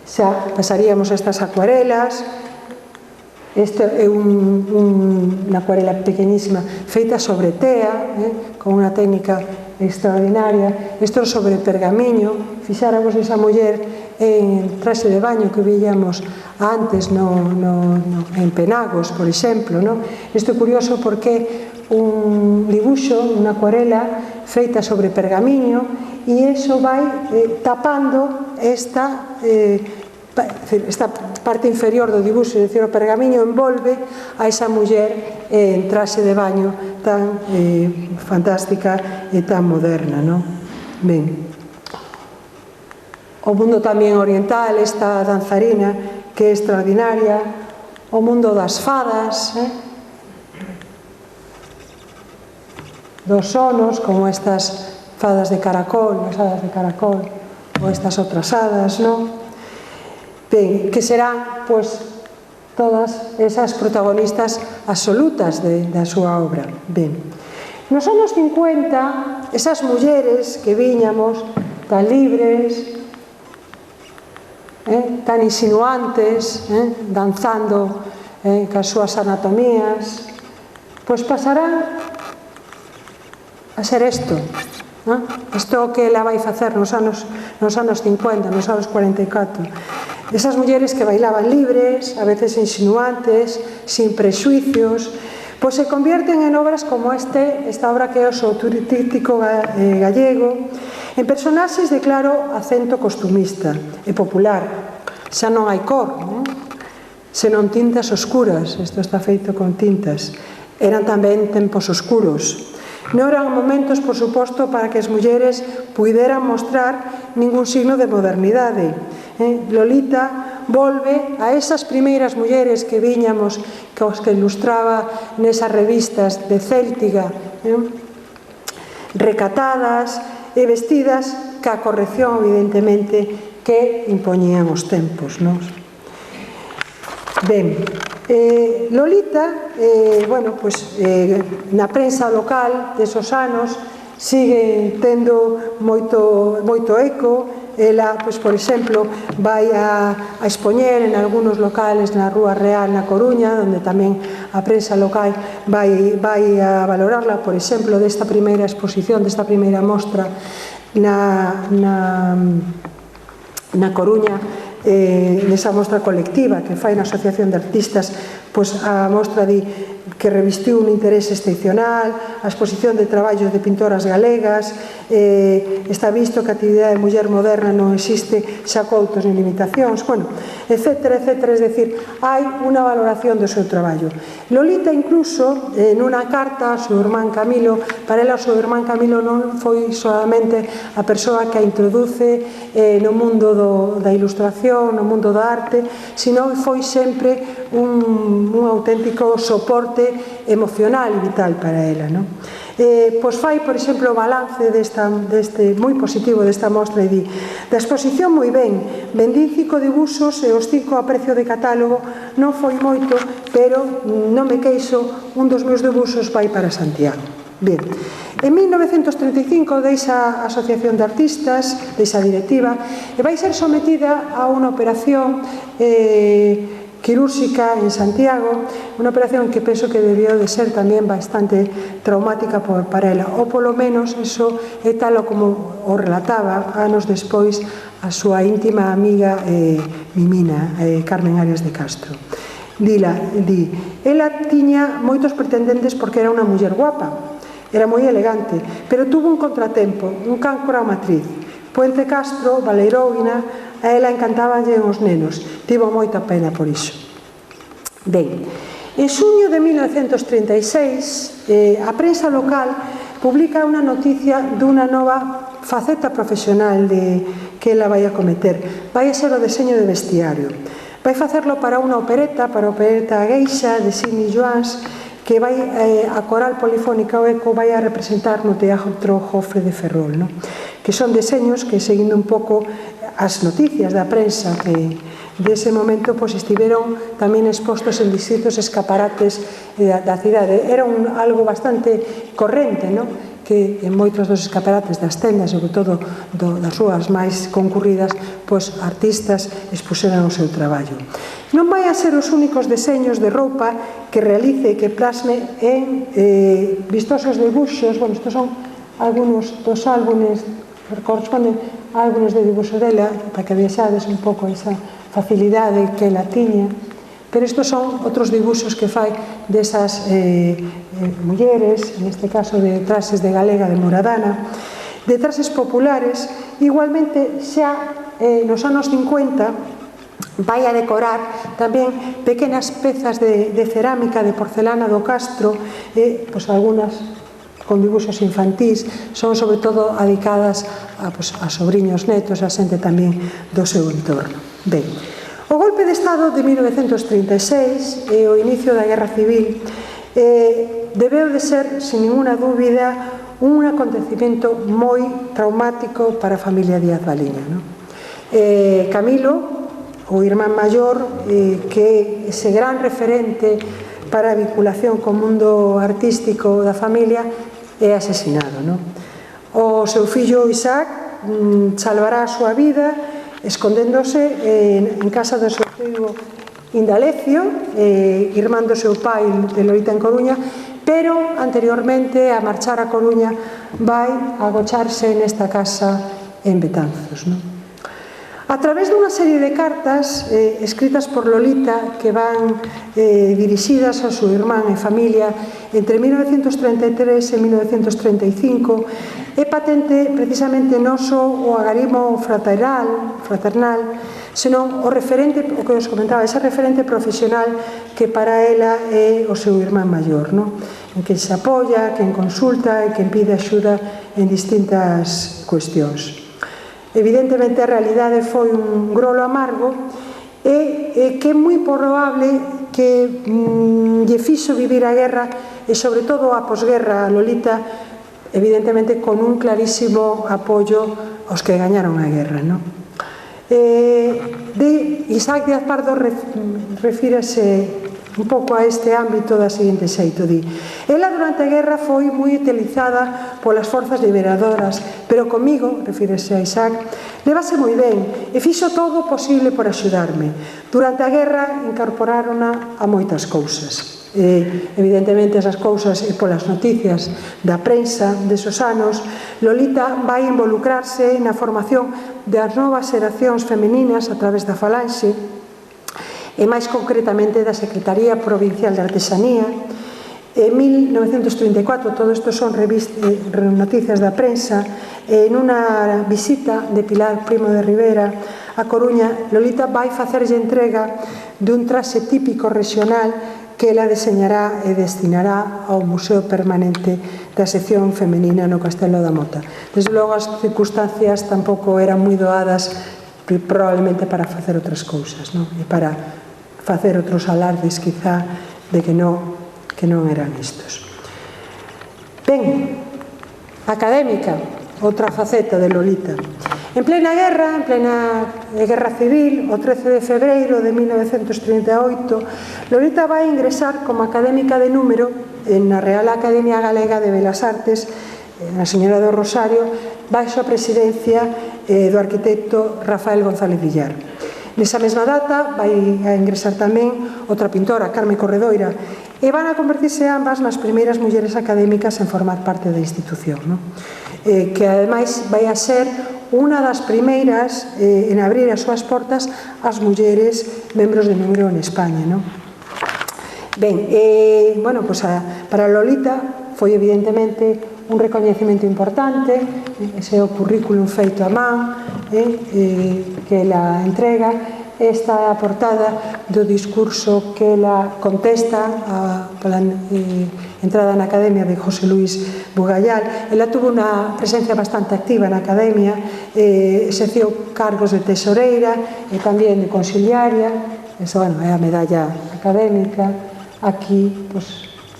xa pasaríamos a estas acuarelas. Esta é unha acuarela pequeñísima feita sobre tea, con unha técnica extraordinaria. Isto sobre pergamiño. Fixáramos esa muller en traxe de baño que víamos antes en Penagos, por exemplo. Isto é curioso porque un dibuixo, unha acuarela feita sobre pergamiño, e iso vai tapando esta esta parte inferior do dibuixo, é dicir, o pergamiño envolve a esa muller en traxe de baño tan fantástica e tan moderna, non? Ben, o mundo tamén oriental, esta danzarina que é extraordinaria, o mundo das fadas, dos sonos, como estas fadas de caracol, as hadas de caracol, ou estas outras hadas, non? Ben, que serán, pois, todas esas protagonistas absolutas da súa obra. Ben, nos anos 50, esas mulleres que viñamos tan libres, tan insinuantes, danzando cas súas anatomías, pois pasarán a ser isto, isto que ela vai facer nos anos 50, nos anos 44. Esas mulleres que bailaban libres, a veces insinuantes, sin prejuicios, pois se convierten en obras como esta obra que é o Soturítico gallego, en personaxes de claro acento costumista e popular. Xa non hai cor, senón tintas oscuras. Isto está feito con tintas. Eran tamén tempos oscuros. Non eran momentos, por suposto, para que as mulleres puideran mostrar ningún signo de modernidade. Lolita volve a esas primeiras mulleres que viñamos, que ilustraba nesas revistas de Céltiga, recatadas e vestidas ca corrección, evidentemente, que impoñían os tempos, non? Ben, Lolita, bueno, pois, na prensa local desos anos sigue tendo moito eco. Ela, pois, por exemplo, vai a expoñer en algúns locales na Rúa Real na Coruña, onde tamén a prensa local vai a valorarla, por exemplo, desta primeira exposición, desta primeira mostra na Coruña, nesa mostra colectiva que fai na Asociación de Artistas, pois a mostra que revestiu un interés excepcional, a exposición de traballos de pintoras galegas, está visto que a actividade de muller moderna non existe xa coutos nin limitacións, bueno, etcétera, etcétera, es decir, hai unha valoración do seu traballo. Lolita incluso, nunha carta ao seu irmán Camilo, para ela o seu irmán Camilo non foi solamente a persoa que a introduce no mundo da ilustración, no mundo da arte, sino foi sempre un auténtico soporte emocional e vital para ela, non? Pois fai, por exemplo, o balance moi positivo desta mostra e di: da exposición moi ben, vendín 5 dibuxos e os 5 a precio de catálogo, non foi moito, pero non me queixo, un dos meus dibuxos vai para Santiago. Ben, en 1935 deixa a Asociación de Artistas, deixa a directiva, e vai ser sometida a unha operación quirúrxica en Santiago, unha operación que penso que debió de ser tamén bastante traumática para ela, ou polo menos eso é tal como o relataba anos despois a súa íntima amiga Mimina, Carmen Arias de Castro. Ela tiña moitos pretendentes porque era unha muller guapa, era moi elegante, pero tuvo un contratempo, un cancro á matriz. Puente Castro, Valeiroina, a ela encantabanlle os nenos, tivo moita pena por iso. Ben, en xuño de 1936, a prensa local publica unha noticia dunha nova faceta profesional que ela vai a cometer. Vai a ser o deseño de vestiario. Vai facerlo para unha opereta, para a opereta Geisha de Sidney Joans, que vai a Coral Polifónica o Eco vai a representar no Teatro Jofre de Ferrol, que son deseños que, seguindo un pouco as noticias da prensa dese momento, estiveron tamén expostos en distintos escaparates da cidade. Era algo bastante corrente, que en moitos dos escaparates das tendas, sobre todo das súas máis concurridas, artistas expuseran o seu traballo. Non vai a ser os únicos deseños de roupa que realice e que plasme en vistosos dibuxos. Bueno, estos son algunos dos álbumes, corresponden a álbumes de dibuxo dela, para que viaxades un pouco esa facilidade que ela tiña. Pero estos son outros dibuxos que fai desas mulleres, neste caso de traxes de galega de Muradana, de traxes populares. Igualmente, xa nos anos 50, vai a decorar tamén pequenas pezas de cerámica, de porcelana do Castro, pois algunhas con dibuxos infantís, son sobre todo dedicadas a sobriños netos, a xente tamén do seu entorno. Ben, o golpe de Estado de 1936 e o inicio da Guerra Civil debeu de ser, sin ninguna dúbida, un acontecimento moi traumático para a familia Díaz Baliño. Camilo, o irmán maior, que é ese gran referente para a vinculación co mundo artístico da familia, é asesinado. O seu fillo Isaac salvará a súa vida escondéndose en casa do seu tío Indalecio, irmán do seu pai de Lolita en Coruña, pero anteriormente a marchar a Coruña vai agocharse nesta casa en Betanzos. A través dunha serie de cartas escritas por Lolita que van dirixidas ao seu irmán e familia entre 1933 e 1935, é patente precisamente non só o agarimo fraternal, senón o referente, o que os comentaba, ese referente profesional que para ela é o seu irmán maior, en que se apoia, que consulta e que pide axuda en distintas cuestións. Evidentemente a realidade foi un grolo amargo e que é moi probable que lle fixo vivir a guerra e sobre todo a posguerra a Lolita, evidentemente con un clarísimo apoio aos que gañaron a guerra. Isaac Díaz Pardo refírese un pouco a este ámbito da seguinte xeito, di: ela durante a guerra foi moi utilizada polas forzas liberadoras, pero comigo, refírese a Isaac, levase moi ben e fixo todo o posible por axudarme. Durante a guerra incorporárona a moitas cousas. Evidentemente esas cousas e polas noticias da prensa desos anos, Lolita vai involucrarse na formación das novas xeracións femeninas a través da Falanxe e máis concretamente da Secretaría Provincial de Artesanía. En 1934, todo isto son noticias da prensa, en unha visita de Pilar Primo de Rivera a Coruña, Lolita vai facerlle entrega dun traxe típico regional que ela deseñará e destinará ao Museo Permanente da Sección Femenina no Castelo da Mota. Desde logo, as circunstancias tampouco eran moi doadas probablemente para facer outras cousas, e para facer outros alardes, quizá, de que non eran estos. Ben, académica, outra faceta de Lolita. En plena guerra civil, o 13 de febreiro de 1938, Lolita vai ingresar como académica de número na Real Academia Galega de Belas Artes, na Señora do Rosario, baixo a presidencia do arquitecto Rafael González Villar. Nesa mesma data vai a ingresar tamén outra pintora, Carme Corredoira, e van a convertirse ambas nas primeiras mulleres académicas en formar parte da institución, que ademais vai a ser unha das primeiras en abrir as súas portas ás mulleres membros de número en España. Ben, para Lolita foi evidentemente un recoñecemento importante, ese o currículum feito a man, que la entrega. Esta é a portada do discurso que ela contesta pola entrada na Academia de José Luis Bugallal. Ela tuvo unha presencia bastante activa na Academia, exerceu cargos de tesoreira e tamén de conciliaria. Eso, é a medalla académica. Aquí,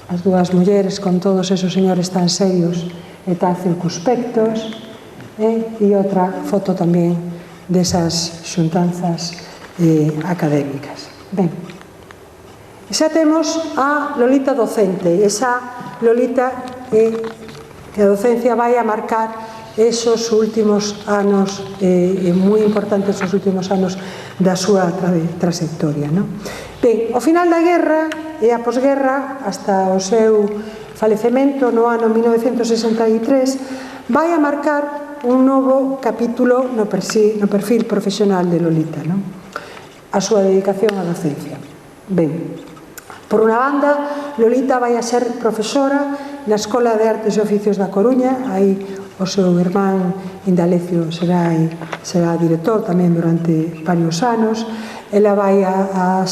as dúas mulleres con todos esos señores tan serios e tan circunspectos, e outra foto tamén desas xuntanzas académicas. Ben, xa temos a Lolita docente, esa Lolita que a docencia vai a marcar esos últimos anos, moi importantes os últimos anos da súa trayectoria. Ben, ao final da guerra e a posguerra, hasta o seu falecemento no ano 1963, vai a marcar un novo capítulo no perfil profesional de Lolita, a súa dedicación á docencia. Ben, por unha banda, Lolita vai a ser profesora na Escola de Artes e Oficios da Coruña, aí o seu irmán Indalecio será director tamén durante varios anos. Ela vai a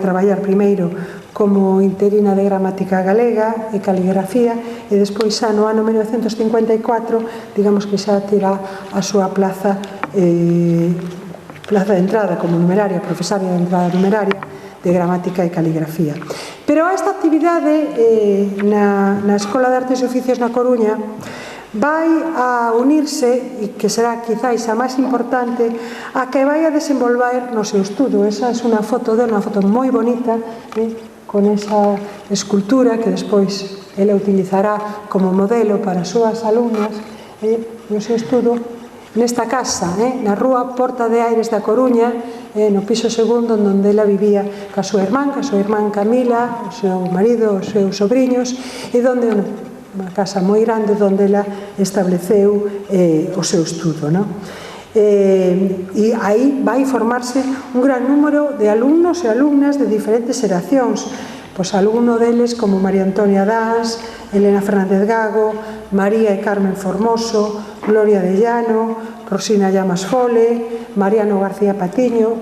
traballar primeiro como interina de gramática galega e caligrafía e despois xa no ano 1954 digamos que xa terá a súa plaza de entrada como numeraria, profesaria de entrada numeraria de gramática e caligrafía. Pero esta actividade na Escola de Artes e Oficios na Coruña vai a unirse, e que será quizáis a máis importante, a que vai a desenvolver no seu estudo. Esa é unha foto moi bonita, con esa escultura que despois ela utilizará como modelo para as súas alumnas no seu estudo nesta casa, na rúa Porta de Aires da Coruña, no piso segundo onde ela vivía ca súa irmán Camila, o seu marido, os seus sobrinhos, e onde unha casa moi grande onde ela estableceu o seu estudo, e aí vai formarse un gran número de alumnos e alumnas de diferentes xeracións, pois alumno deles como María Antonia Das, Elena Fernández Gago, María e Carmen Formoso, Gloria de Llano, Rosina Llamas Fole, Mariano García Patiño,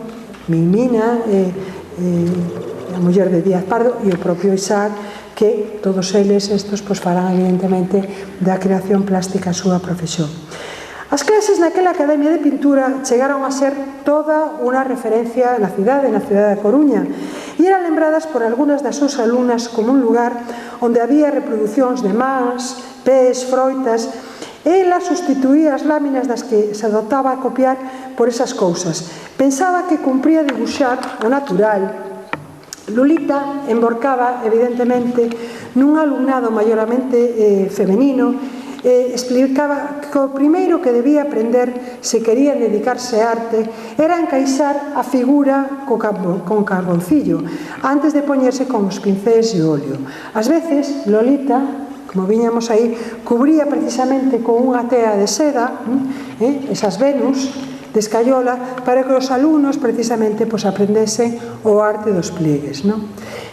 Mimina, a muller de Díaz Pardo e o propio Isaac, que todos eles estos farán evidentemente da creación plástica a súa profesión. As clases naquela Academia de Pintura chegaron a ser toda unha referencia na cidade da Coruña, e eran lembradas por algunhas das súas alumnas como un lugar onde había reproducións de mans, pés, froitas. Ela sustituía as láminas das que se adoptaba a copiar por esas cousas. Pensaba que cumpría dibuixar o natural. Lolita emborcaba, evidentemente, nun alumnado maioramente femenino, explicaba que o primeiro que debía aprender se quería dedicarse á arte era encaixar a figura con carboncillo antes de poñerse con os pincéis e óleo. Ás veces, Lolita, como viñamos aí, cubría precisamente con unha tea de seda esas Venus de escayola para que os alumnos precisamente aprendesen o arte dos pliegues.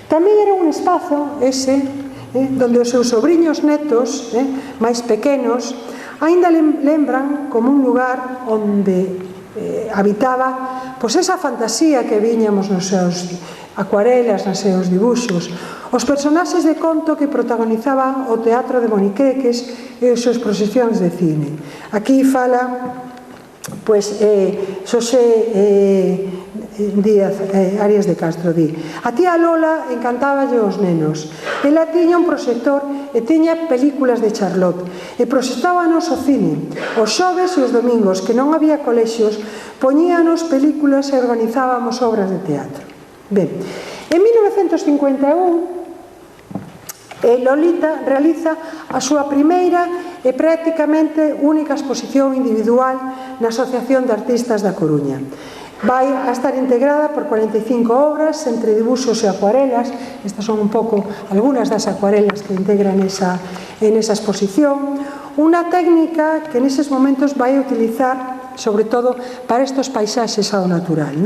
Tamén era un espazo ese donde os seus sobriños netos máis pequenos aínda lembran como un lugar onde habitaba esa fantasía que viñamos nos seus acuarelas, nos seus dibuxos, os personaxes de conto que protagonizaban o teatro de Moniqueques e as súas proxeccións de cine. Aquí fala Xosé Díaz Arias de Castro, di: a tía Lola encantáballe os nenos, ela tiña un proxector e tiña películas de Charlotte e proxectábanos o cine os xoves e os domingos que non había colexios, poñíanos películas e organizábamos obras de teatro. Ben, en 1951 Lolita realiza a súa primeira e prácticamente única exposición individual na Asociación de Artistas da Coruña. Vai a estar integrada por 45 obras entre dibuxos e acuarelas. Estas son un pouco algunhas das acuarelas que integran esa exposición. Unha técnica que neses momentos vai a utilizar sobre todo para estes paisaxes ao natural.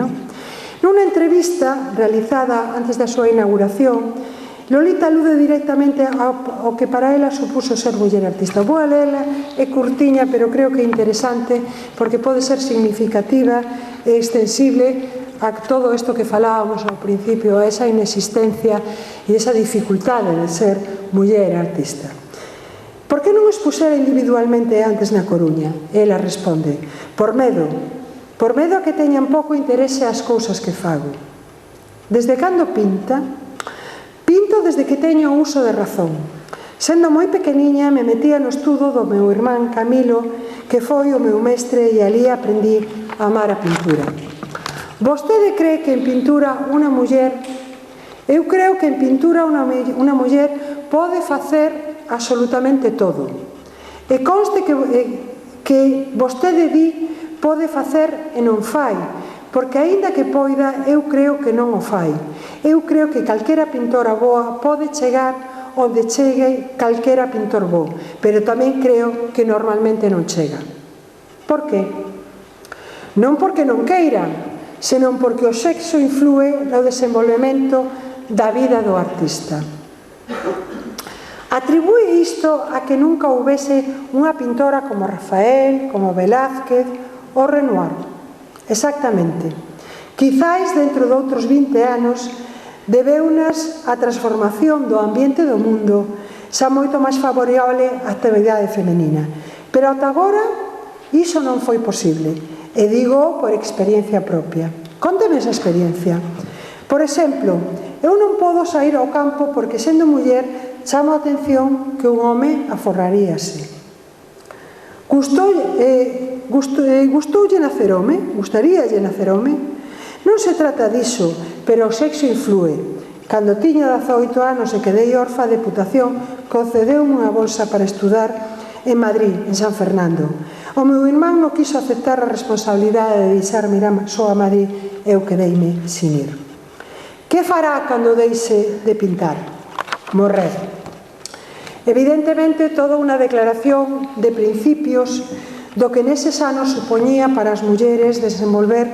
Nunha entrevista realizada antes da súa inauguración, Lolita alude directamente ao que para ela supuso ser muller artista. Vou a lela, é curtiña, pero creo que é interesante porque pode ser significativa e extensible a todo isto que falábamos ao principio, a esa inexistencia e esa dificultade de ser muller artista. Por que non expusera individualmente antes na Coruña? Ela responde: por medo a que teñan pouco interese as cousas que fago. Desde cando pinta? Pinto desde que teño uso de razón. Sendo moi pequeniña me metía no estudo do meu irmán Camilo, que foi o meu mestre, e ali aprendí a amar a pintura. Vostede cree que en pintura unha muller... Eu creo que en pintura unha muller pode facer absolutamente todo. E conste que vostede di pode facer e non fai, porque aínda que poida, eu creo que non o fai. Eu creo que calquera pintora boa pode chegar onde chegue calquera pintor bo, pero tamén creo que normalmente non chega. Por que? Non porque non queira, senón porque o sexo inflúe no desenvolvemento da vida do artista. Atribúe isto a que nunca houvese unha pintora como Rafael, como Velázquez ou Renoir. Exactamente. Quizáis dentro de outros 20 anos debeunas a transformación do ambiente do mundo xa moito máis favorable á actividade femenina. Pero ata agora iso non foi posible, e digo por experiencia propia. Conteme esa experiencia. Por exemplo, eu non podo sair ao campo porque, sendo muller, chamo a atención que un home aforraríase. Gustoulle nacer home? Gustaríalle nacer home? Non se trata diso, pero o sexo influe. Cando tiña 18 anos e quedei orfa, a Deputación concedeu unha bolsa para estudar en Madrid, en San Fernando. O meu irmán non quiso aceptar a responsabilidade de deixarme ir só a Madrid e eu quedeime sin ir. Que fará cando deixe de pintar? Morrer. Evidentemente, toda unha declaración de principios do que neses anos supoñía para as mulleres desenvolver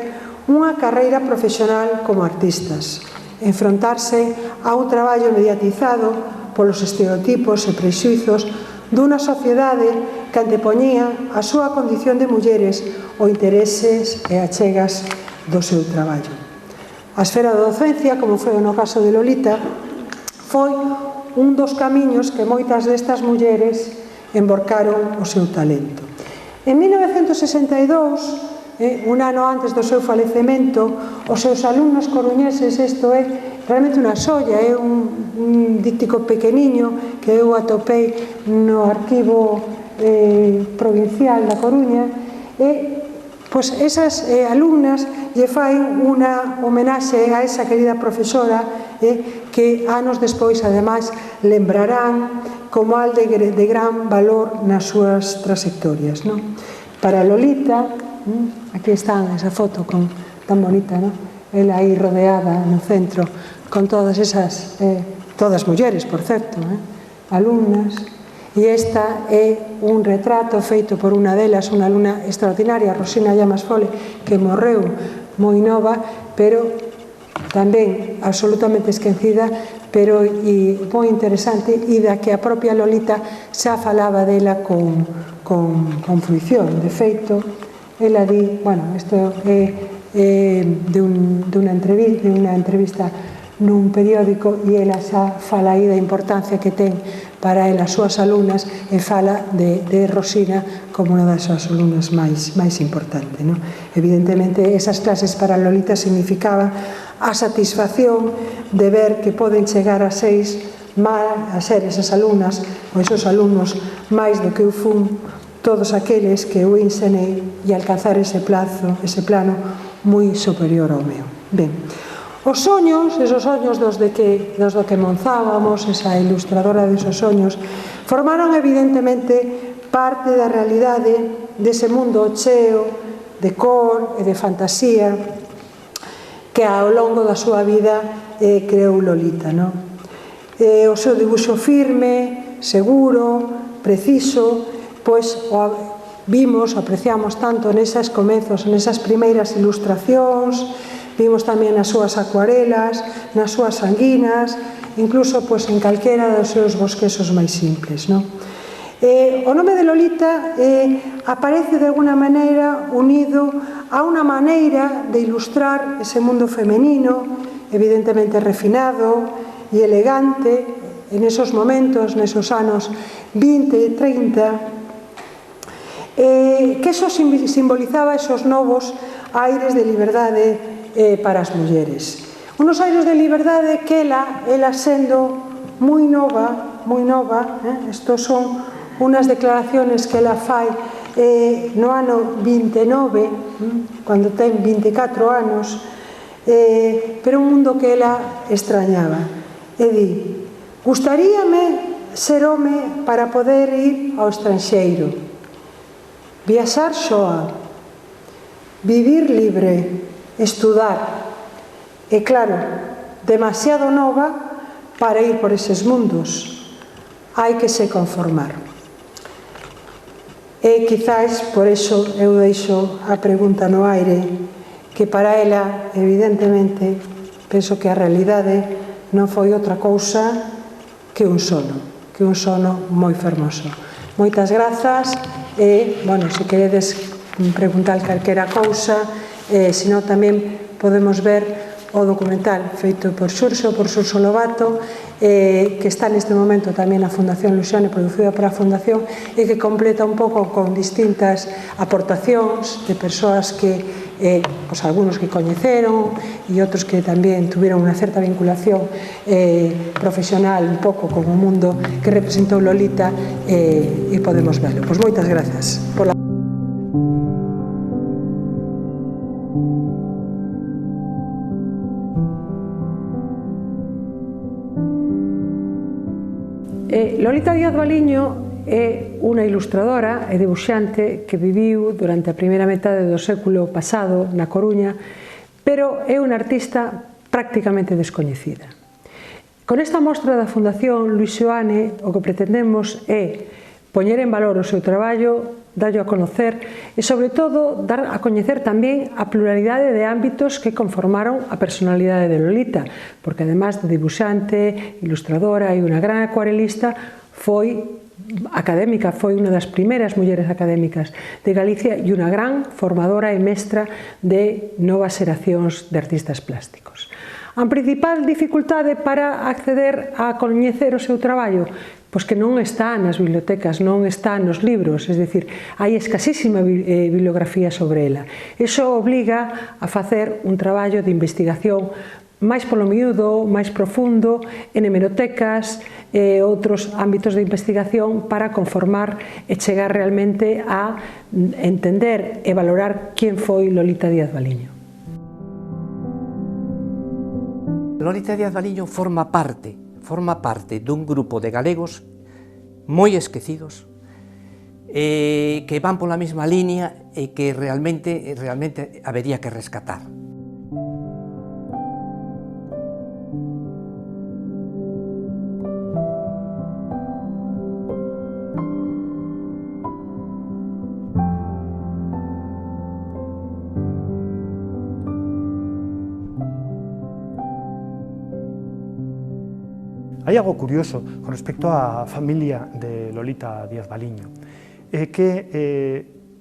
unha carreira profesional como artistas, enfrontarse a un traballo mediatizado polos estereotipos e prexuizos dunha sociedade que antepoñía a súa condición de mulleres o intereses e achegas do seu traballo. A esfera da docencia, como foi no caso de Lolita, foi un dos camiños que moitas destas mulleres emborcaron o seu talento. En 1962, un ano antes do seu falecemento, os seus alumnos coruñeses, isto é realmente unha xoia, é un díptico pequeniño que eu atopei no arquivo provincial da Coruña, e pois esas alumnas lle fai unha homenaxe a esa querida profesora que anos despois, ademais, lembrarán como algo de gran valor nas súas trayectorias. Para Lolita, aquí está esa foto tan bonita, ela aí rodeada no centro con todas esas, todas mulleres, por certo, alumnas, e esta é un retrato feito por unha delas, unha alumna extraordinaria, Rosina Llamas Fole, que morreu moi nova, pero tamén absolutamente esquecida, pero moi interesante, e da que a propia Lolita xa falaba dela con fruición. De feito, ela di, bueno, isto é dunha entrevista nun periódico, e ela xa fala aí da importancia que ten para ela as súas alumnas, e fala de Rosina como unha das súas alumnas máis importante. Evidentemente, esas clases para Lolita significaba a satisfacción de ver que poden chegar a ser esas alumnas ou esos alumnos máis do que eu fun todos aqueles que eu ensinei, e alcanzar ese plano moi superior ao meu. Ben, os soños, esos soños dos do que monzábamos, esa ilustradora desos soños, formaron evidentemente parte da realidade dese mundo cheo de cor e de fantasía que ao longo da súa vida creou Lolita. O seu dibuixo firme, seguro, preciso, pois vimos, apreciamos tanto nesas comezos, nesas primeiras ilustracións, vimos tamén nas súas acuarelas, nas súas sanguinas, incluso en calquera dos seus bosquesos máis simples. O nome de Lolita aparece de alguna maneira unido a unha maneira de ilustrar ese mundo femenino, evidentemente refinado e elegante, en esos momentos, nesos anos 20 e 30, que eso simbolizaba esos novos aires de liberdade para as mulleres. Unos aires de liberdade que ela sendo moi nova, estos son unas declaraciones que ela fai no ano 29, cando ten 24 anos, pero un mundo que ela extrañaba. E di, gustaríame ser home para poder ir ao estranxeiro, viaxar soa, vivir libre, estudar, e claro, demasiado nova para ir por eses mundos. Hai que se conformar. E quizáis, por iso, eu deixo a pregunta no aire, que para ela, evidentemente, penso que a realidade non foi outra cousa que un sono. que un sono moi fermoso. Moitas grazas e, bueno, se queredes preguntar calquera cousa, senón tamén podemos ver o documental feito por Xurxo Lobato, que está neste momento tamén na Fundación Luxione, producido por a Fundación, e que completa un pouco con distintas aportacións de persoas que, pues, algunos que coñeceron e outros que tamén tuveron unha certa vinculación profesional un pouco con o mundo que representou Lolita, e podemos verlo. Pois moitas grazas por la... Lolita Díaz Valiño é unha ilustradora e debuxante que viviu durante a primeira metade do século pasado na Coruña, pero é unha artista prácticamente descoñecida. Con esta mostra da Fundación Luis Seoane, o que pretendemos é poñer en valor o seu traballo, darlo a conocer e, sobre todo, dar a coñecer tamén a pluralidade de ámbitos que conformaron a personalidade de Lolita, porque, además de dibuxante, ilustradora e unha gran acuarelista, foi académica, foi unha das primeiras mulleres académicas de Galicia e unha gran formadora e mestra de novas xeracións de artistas plásticos. A principal dificultade para acceder a coñecer o seu traballo, pois que non está nas bibliotecas, non está nos libros, é dicir, hai escasísima bibliografía sobre ela. Iso obliga a facer un traballo de investigación máis polo miúdo, máis profundo, en hemerotecas e outros ámbitos de investigación para conformar e chegar realmente a entender e valorar quen foi Lolita Díaz Valiño. Lolita Díaz Valiño forma parte dun grupo de galegos moi esquecidos, que van pola mesma línea e que realmente habería que rescatar. Hai algo curioso con respecto á familia de Lolita Díaz Valiño, que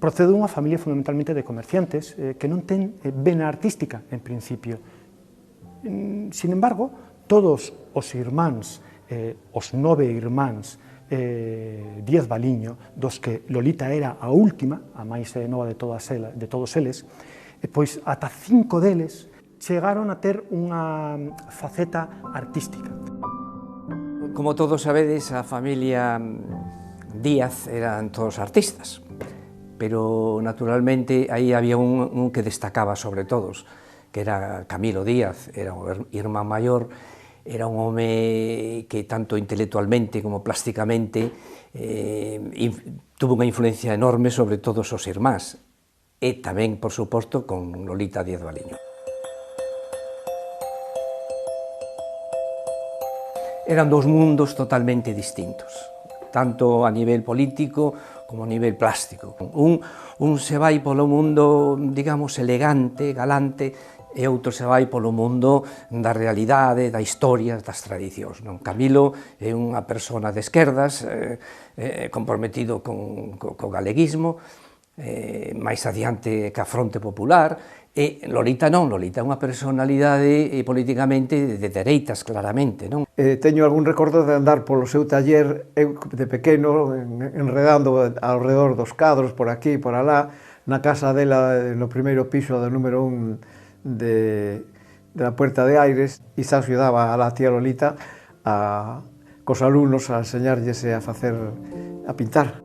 procede dunha familia fundamentalmente de comerciantes que non ten vena artística en principio. Sin embargo, todos os irmáns, os 9 irmáns Díaz Valiño, dos que Lolita era a última, a máis nova de todos eles, pois ata 5 deles chegaron a ter unha faceta artística. Como todos sabedes, a familia Díaz eran todos artistas, pero naturalmente aí había un que destacaba sobre todos, que era Camilo Díaz, era o irmán maior, era un home que tanto intelectualmente como plásticamente tuvo unha influencia enorme sobre todos os irmáns, e tamén, por suposto, con Lolita Díaz Valiño. Eran dous mundos totalmente distintos, tanto a nivel político como a nivel plástico. Un se vai polo mundo, digamos, elegante, galante, e outro se vai polo mundo da realidade, da historia, das tradicións. Camilo é unha persona de esquerdas, comprometido co galeguismo, máis adiante que a Fronte Popular, e Lolita non, Lolita é unha personalidade políticamente de dereitas, claramente, non? Teño algún recordo de andar polo seu taller, eu de pequeno, enredando ao redor dos cadros, por aquí, por alá, na casa dela, no primeiro piso do número 1 da Puerta de Aires, e xa axudaba a la tía Lolita cos alumnos a enseñarlles a pintar.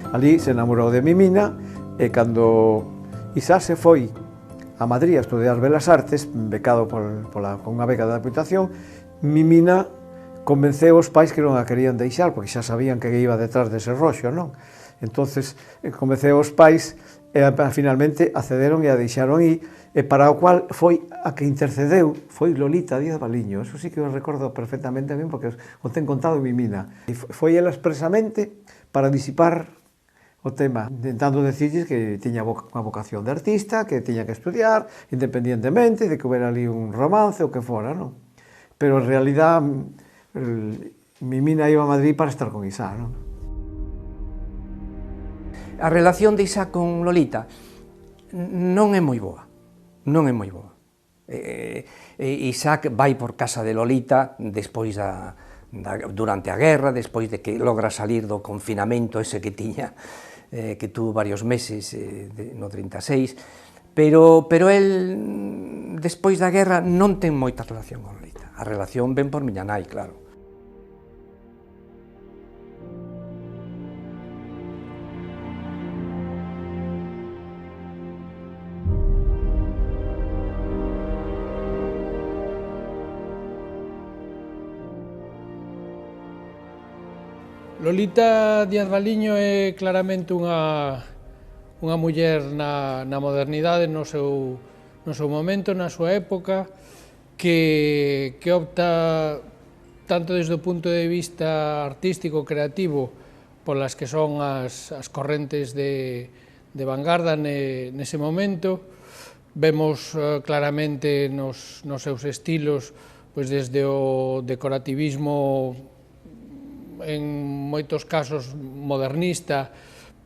Ali se enamorou de Mimina e cando Isá se foi a Madrid a estudiar Belas Artes, becado con unha beca de adaptación, Mimina convenceu os pais que non a querían deixar, porque xa sabían que iba detrás dese roxo, non? Entonces convenceu os pais e finalmente accederon e a deixaron ir, e para o cual foi a que intercedeu foi Lolita Díaz Valiño. Eso sí que o recordo perfectamente ben, porque o ten contado Mimina. E foi ela expresamente para disipar o tema, intentando decirles que tiña unha vocación de artista, que tiña que estudiar independientemente de que houbera ali un romance ou que fora, non? Pero en realidad Mimina iba a Madrid para estar con Isá, non? A relación de Isá con Lolita non é moi boa, non é moi boa. Isaac vai por casa de Lolita despois durante a guerra, despois de que logra salir do confinamento ese que tiña, que tuvo varios meses no 36, pero el despois da guerra non ten moita relación con Lolita. A relación ven por miña nai, claro. Lolita Díaz Valiño é claramente unha muller na modernidade, no seu momento, na súa época, que opta tanto desde o punto de vista artístico, creativo, polas que son as correntes de vanguarda nese momento. Vemos claramente nos seus estilos, pois desde o decorativismo en moitos casos modernista,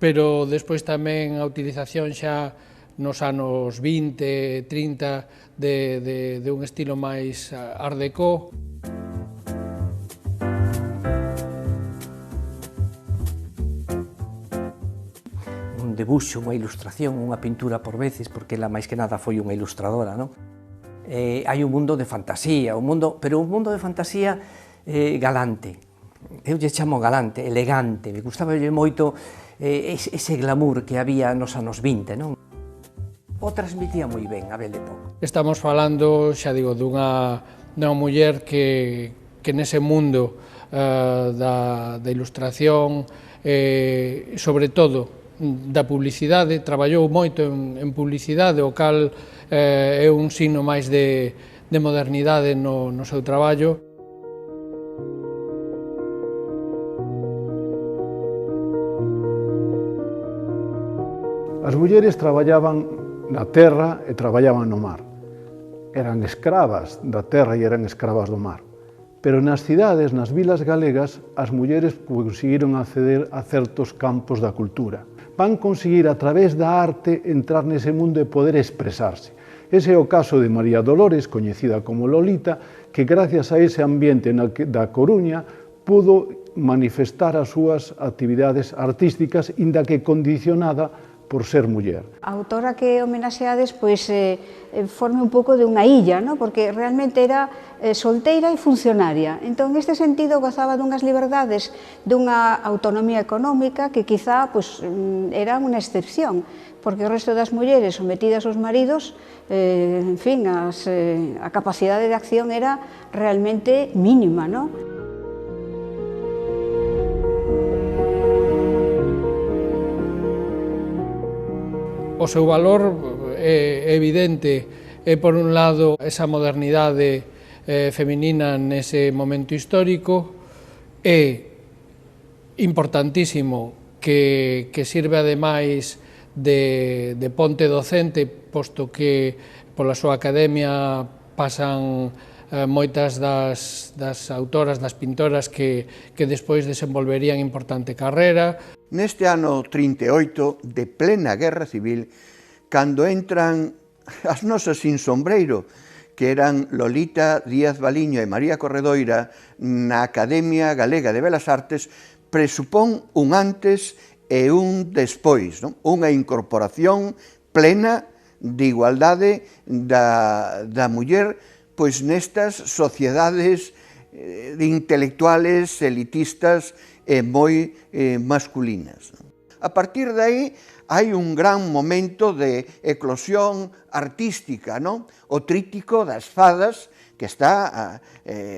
pero despois tamén a utilización xa nos anos 20, 30 de un estilo máis art déco. Un debuxo, unha ilustración, unha pintura por veces, porque ela máis que nada foi unha ilustradora, non? Hai un mundo de fantasía, pero un mundo de fantasía galante. Eu lle chamo galante, elegante, me gustaba moito ese glamour que había nos anos 20, non? O transmitía moi ben, a Belle Époque. Estamos falando, xa digo, dunha muller que nese mundo da ilustración, sobre todo da publicidade, traballou moito en publicidade, o cal é un signo máis de modernidade no seu traballo. As mulleres traballaban na terra e traballaban no mar. Eran escravas da terra e eran escravas do mar. Pero nas cidades, nas vilas galegas, as mulleres conseguiron acceder a certos campos da cultura. Van conseguir, a través da arte, entrar nese mundo e poder expresarse. Ese é o caso de María Dolores, coñecida como Lolita, que gracias a ese ambiente da Coruña pudo manifestar as súas actividades artísticas, inda que condicionada por ser muller. A autora que homenaxeades forme un pouco de unha illa, porque realmente era solteira e funcionaria. Entón, neste sentido, gozaba dunhas liberdades, dunha autonomía económica que quizá era unha excepción, porque o resto das mulleres sometidas aos maridos, en fin, a capacidade de acción era realmente mínima, non? O seu valor é evidente, é por un lado esa modernidade feminina nese momento histórico, é importantísimo que sirve ademais de ponte docente, posto que pola súa academia pasan moitas das autoras, das pintoras que despois desenvolverían importante carreira. Neste ano 38, de plena guerra civil, cando entran as nosas sin sombreiro, que eran Lolita Díaz Valiño e María Corredoira, na Academia Galega de Belas Artes, presupón un antes e un despois, unha incorporación plena de igualdade da muller pois nestas sociedades intelectuales, elitistas e moi masculinas. A partir de aí, hai un gran momento de eclosión artística, o tríptico das fadas, que está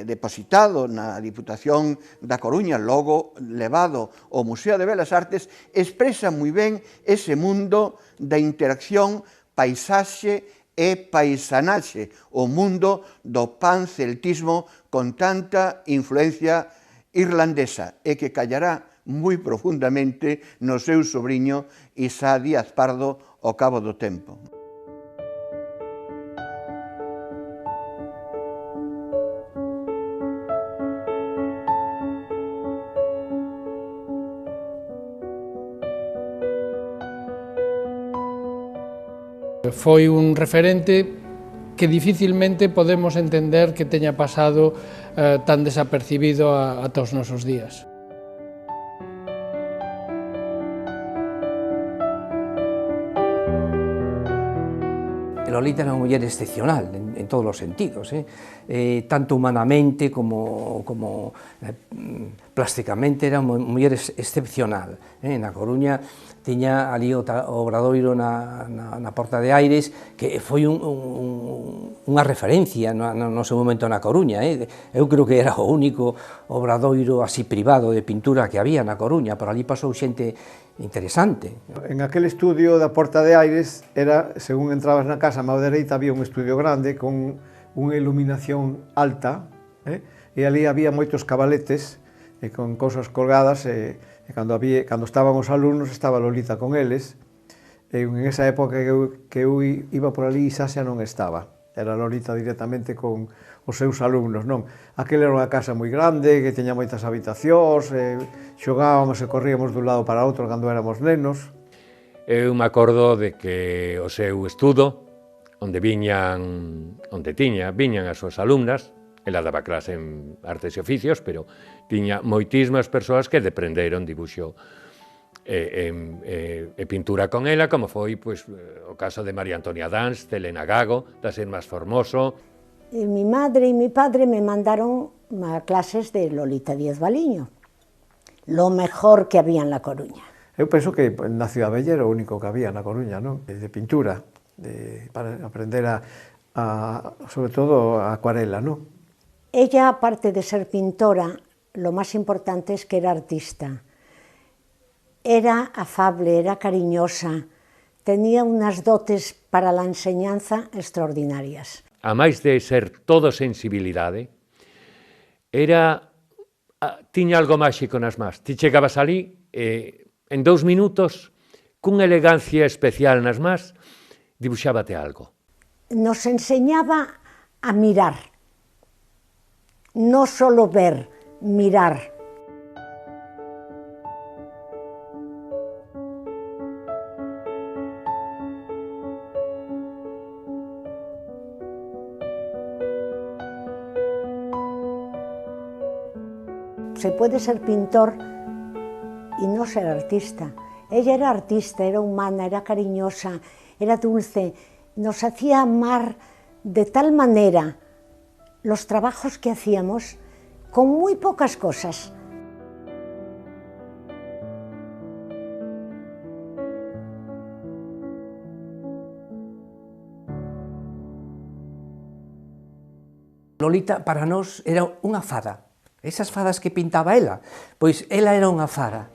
depositado na Diputación da Coruña, logo levado ao Museo de Belas Artes, expresa moi ben ese mundo da interacción paisaxe e paisanaxe, o mundo do panceltismo con tanta influencia irlandesa, e que callará moi profundamente no seu sobrinho Isá Díaz Pardo ao cabo do tempo. Foi un referente que dificilmente podemos entender que teña pasado tan desapercibido ata os nosos días. Lolita era unha muller excepcional en todos os sentidos, tanto humanamente como plásticamente era unha muller excepcional. Na Coruña tiña ali o obradoiro na Porta de Aires, que foi unha referencia no seu momento na Coruña. Eu creo que era o único obradoiro así privado de pintura que había na Coruña, por ali pasou xente interesante. En aquel estudio da Porta de Aires, según entrabas na casa, a mao dereita había un estudio grande con unha iluminación alta, e ali había moitos cabaletes con cousas colgadas, e cando estaban os alumnos estaba Lolita con eles, e en esa época que eu iba por ali, Isá xa non estaba, era Lolita directamente con os seus alumnos, non? Aquela era unha casa moi grande, que teña moitas habitacións, xogábamos e corríamos dun lado para outro cando éramos nenos. Eu me acordo de que o seu estudo, onde viñan as súas alumnas, ela daba clase en artes e oficios, pero tiña moitísimas persoas que deprenderon dibuixo e pintura con ela, como foi o caso de María Antonia Dans, de Elena Gago, da ser máis formoso. Mi madre y mi padre me mandaron a clases de Lolita Díaz Baliño, lo mejor que había en La Coruña. Eu penso que na Ciudad Bella era o único que había na Coruña, non? De pintura, para aprender sobre todo a acuarela, non? Ella, aparte de ser pintora, lo más importante es que era artista. Era afable, era cariñosa, tenía unas dotes para la enseñanza extraordinarias. A máis de ser todo sensibilidade, tiña algo máxico nas mans. Ti chegabas ali en 2 minutos, cunha elegancia especial nas mans, dibuixábate algo. Nos enseñaba a mirar, no solo ver, mirar. Se puede ser pintor y no ser artista. Ella era artista, era humana, era cariñosa, era dulce, nos hacía amar de tal manera los trabajos que hacíamos con muy pocas cosas. Lolita para nós era unha fada. Esas fadas que pintaba ela, pois ela era unha fada.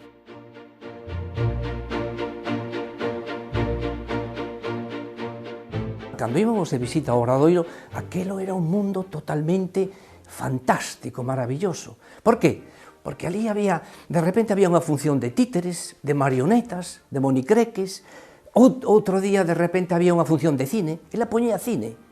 Cando íbamos de visita ao Obradoiro, aquelo era un mundo totalmente fantástico, maravilloso. Por qué? Porque ali de repente había unha función de títeres, de marionetas, de monicreques, outro día de repente había unha función de cine, ela poñía cine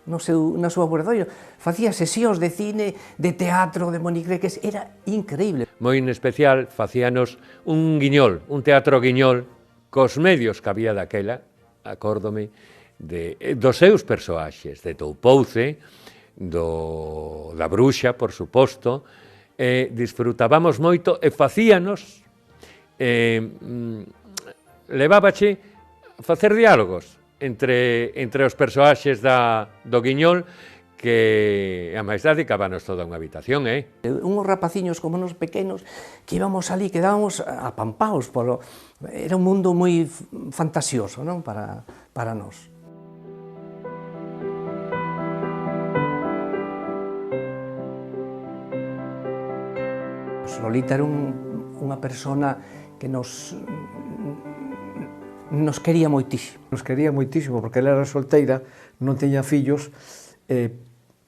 no seu Obradoiro, facía sesións de cine, de teatro, de monicreques, era increíble. Moi en especial facíanos un guiñol, un teatro guiñol, cos medios que había daquela, acórdome, dos seus persoaxes, de Toupouce, da Bruxa, por suposto, disfrutábamos moito e facíanos, levábache a facer diálogos entre os persoaxes do guiñol, que a máis dedicábanos toda unha habitación, Unhos rapaciños como nos pequenos que íbamos ali, quedábamos apampaos, era un mundo moi fantasioso, non? Para nós. Lolita era unha persona que nos quería moitísimo. Nos quería moitísimo porque ela era solteira, non tiña fillos.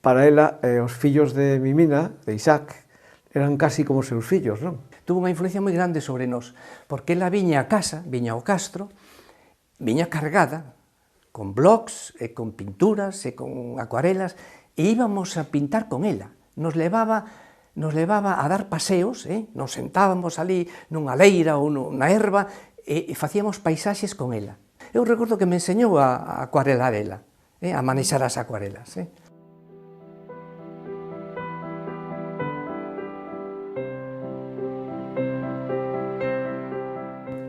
Para ela, os fillos de Mimina, de Isaac, eran casi como seus fillos, non? Tuvo unha influencia moi grande sobre nós, porque ela viña a casa, viña ao Castro, viña cargada con blogs, e con pinturas, e con acuarelas, e íbamos a pintar con ela. Nos levaba a dar paseos, nos sentábamos ali nunha leira ou na erva, e facíamos paisaxes con ela. Eu recordo que me enseñou a acuarelar ela, a manexar as acuarelas.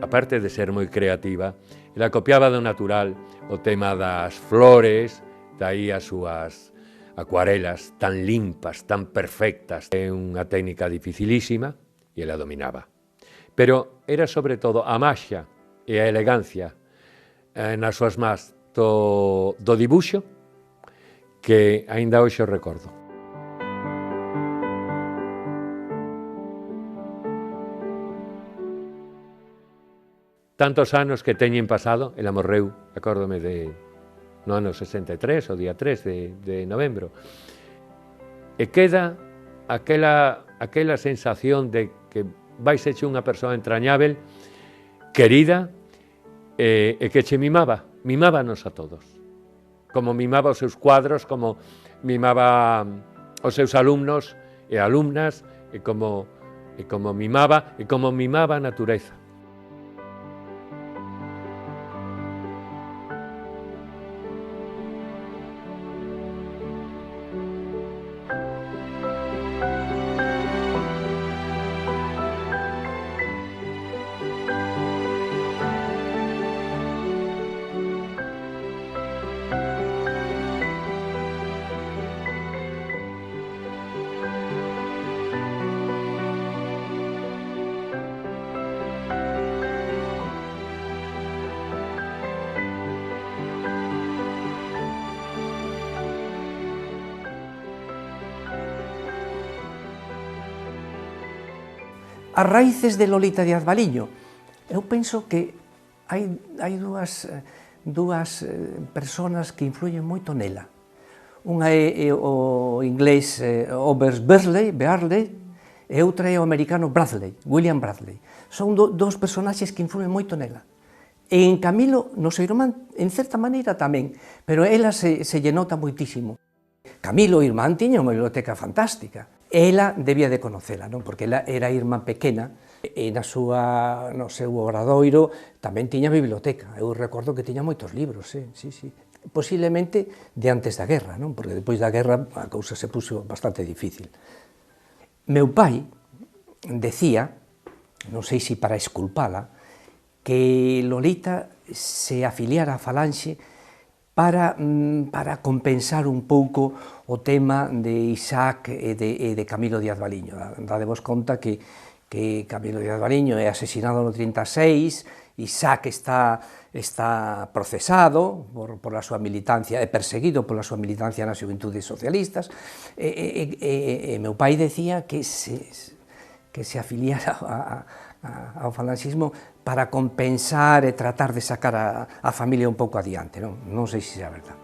Aparte de ser moi creativa, ela copiaba do natural o tema das flores, daí as súas acuarelas tan limpas, tan perfectas. É unha técnica dificilísima e ela dominaba. Pero era sobre todo a maxia e a elegancia nas súas más do dibuixo que aínda hoxe o recordo. Tantos anos que teñen pasado, ela morreu, acórdome no ano 63, o día 3 de novembro, e queda aquela sensación de que vais hecho unha persoa entrañável, querida, e que che mimábanos a todos, como mimaba os seus cuadros, como mimaba os seus alumnos e alumnas, e como mimaba a natureza. As raíces de Lolita Díaz Valiño, eu penso que hai dúas persoas que influyen moito nela. Unha é o inglés Obers Beardsley, e outra é o americano Bradley, William Bradley. Son dous personaxes que influyen moito nela. E en Camilo, no seu irmán, en certa maneira tamén, pero ela se lle nota moitísimo. Camilo, o irmán, tiña unha biblioteca fantástica. Ela debía de conocela, non? Porque ela era irmán pequena e no seu obradoiro tamén tiña biblioteca. Eu recordo que tiña moitos libros, sí. Posiblemente de antes da guerra, non? Porque depois da guerra a cousa se puxo bastante difícil. Meu pai decía, non sei se para esculpala, que Lolita se afiliara a Falanxe para compensar un pouco o tema de Isaac e de Camilo Díaz Valiño. Dadevos conta que Camilo Díaz Valiño é asesinado no 36, Isaac está procesado por a súa militancia, é perseguido pola súa militancia nas Xuventudes Socialistas, e meu pai decía que se afiliara ao falanxismo para compensar e tratar de sacar a familia un pouco adiante, non sei se é a verdade.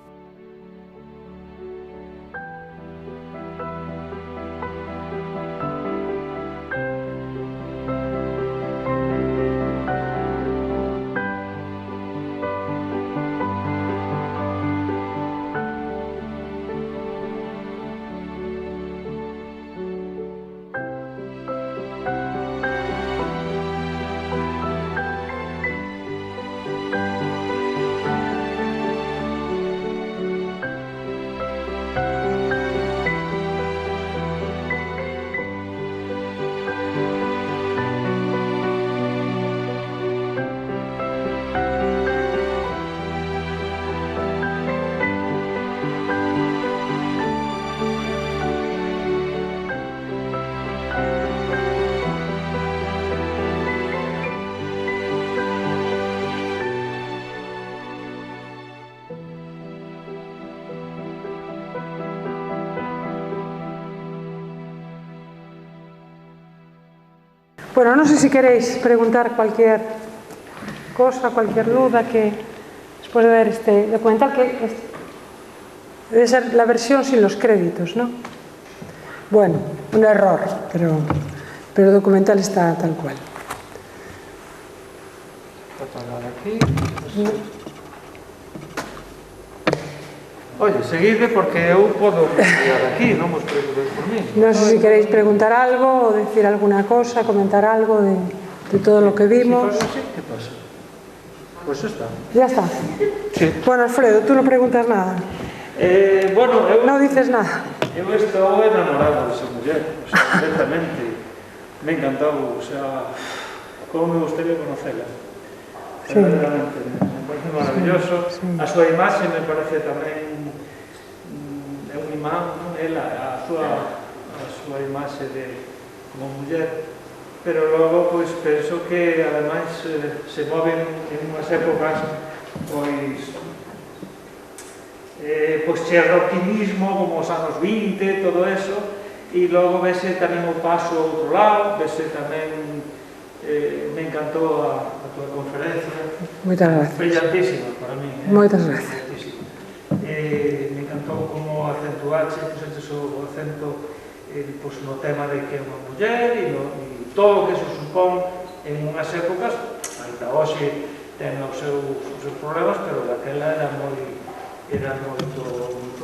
Bueno, no sé si queréis preguntar cualquier cosa, cualquier duda que después de ver este documental, que debe ser la versión sin los créditos, ¿no? Bueno, un error, pero o documental está tal cual. Oye, seguide porque eu podo ir aquí, non vos preocupéis por mí. Non sei se queréis preguntar algo ou decir alguna cosa, comentar algo de todo lo que vimos. ¿Qué pasa? Pues está. Ya está. Sí. Bueno, Alfredo, tú non preguntas nada. Bueno, eu... Non dices nada. Eu estou enamorado desa muller, o sea, completamente. Me encantou, o sea, como me gustaría conocela. Sí. Verdaderamente, me parece maravilloso. Sí. A súa imaxe me parece tamén é un imán, non? A súa imaxe de como muller, pero logo pois penso que ademais se moven en unhas épocas pois cheas de optimismo como os anos 20, todo eso, e logo vese tamén o paso ao outro lado, vese tamén me encantou a tua conferencia. Moitas gracias. Brillantísima para mí. Moitas gracias. Me encantou como acentuaxe, puseches o acento pues, no tema de que é unha muller e todo o que se supón en unhas épocas, ainda hoxe ten os seus problemas, pero daquela era moito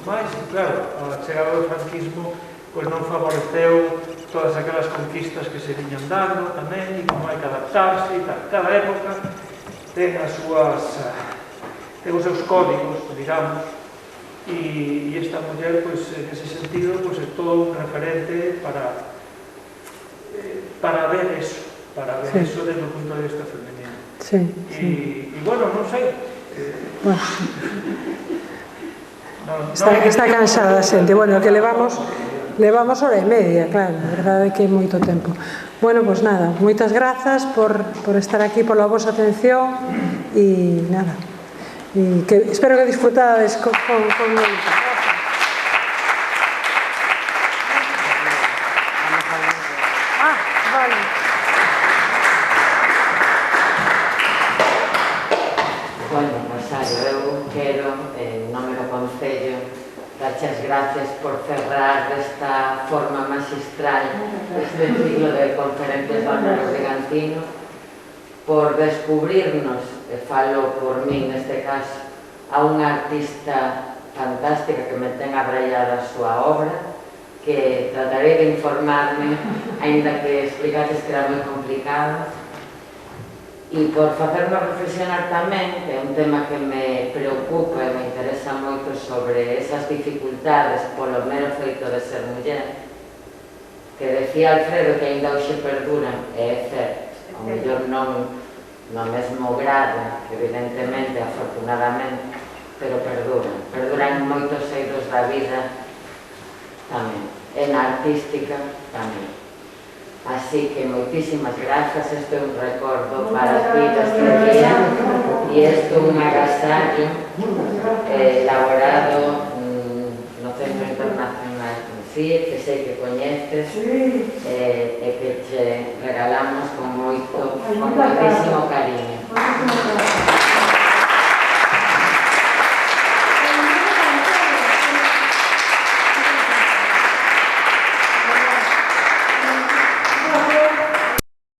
máis. E claro, a chegada do franquismo pois non favoreceu todas aquelas conquistas que se viñan dando tamén, e como hai que adaptarse e tal. Cada época ten os seus códigos, digamos, e esta muller, pois, en ese sentido, pois, é todo un referente para ver eso, desde o punto de vista femenino. Sí, e bueno, non sei. Bueno. Está cansada a xente. Bueno, que levamos hora e media, claro, a verdade é que é moito tempo. Bueno, pois nada, moitas grazas por estar aquí, pola vosa atención e nada, e que espero que disfrutades con Lolita. Vale. Bueno, Rosario, eu quero, en nome do Concello, darche as gracias por cerrar desta forma magistral este ciclo de conferencias do Álvaro Brigantino, por descubrirnos, e falo por min neste caso, a unha artista fantástica que me ten abraiada a súa obra, que tratarei de informarme, aínda que explicaches que era moi complicado, e por facerme reflexionar tamén, que é un tema que me preocupa e me interesa moito, sobre esas dificultades polo mero feito de ser muller, que decía Alfredo que ainda hoxe perduran, e é certo, ao mellor non no mesmo grado, que evidentemente, afortunadamente, pero perduran en moitos eidos da vida tamén, e na artística tamén. Así que moitísimas grazas, isto é un recordo para ti deste día, e isto é un agasallo elaborado no Centro Internacional CIE, que sei que coñeces, e que che regalamos con moitísimo cariño.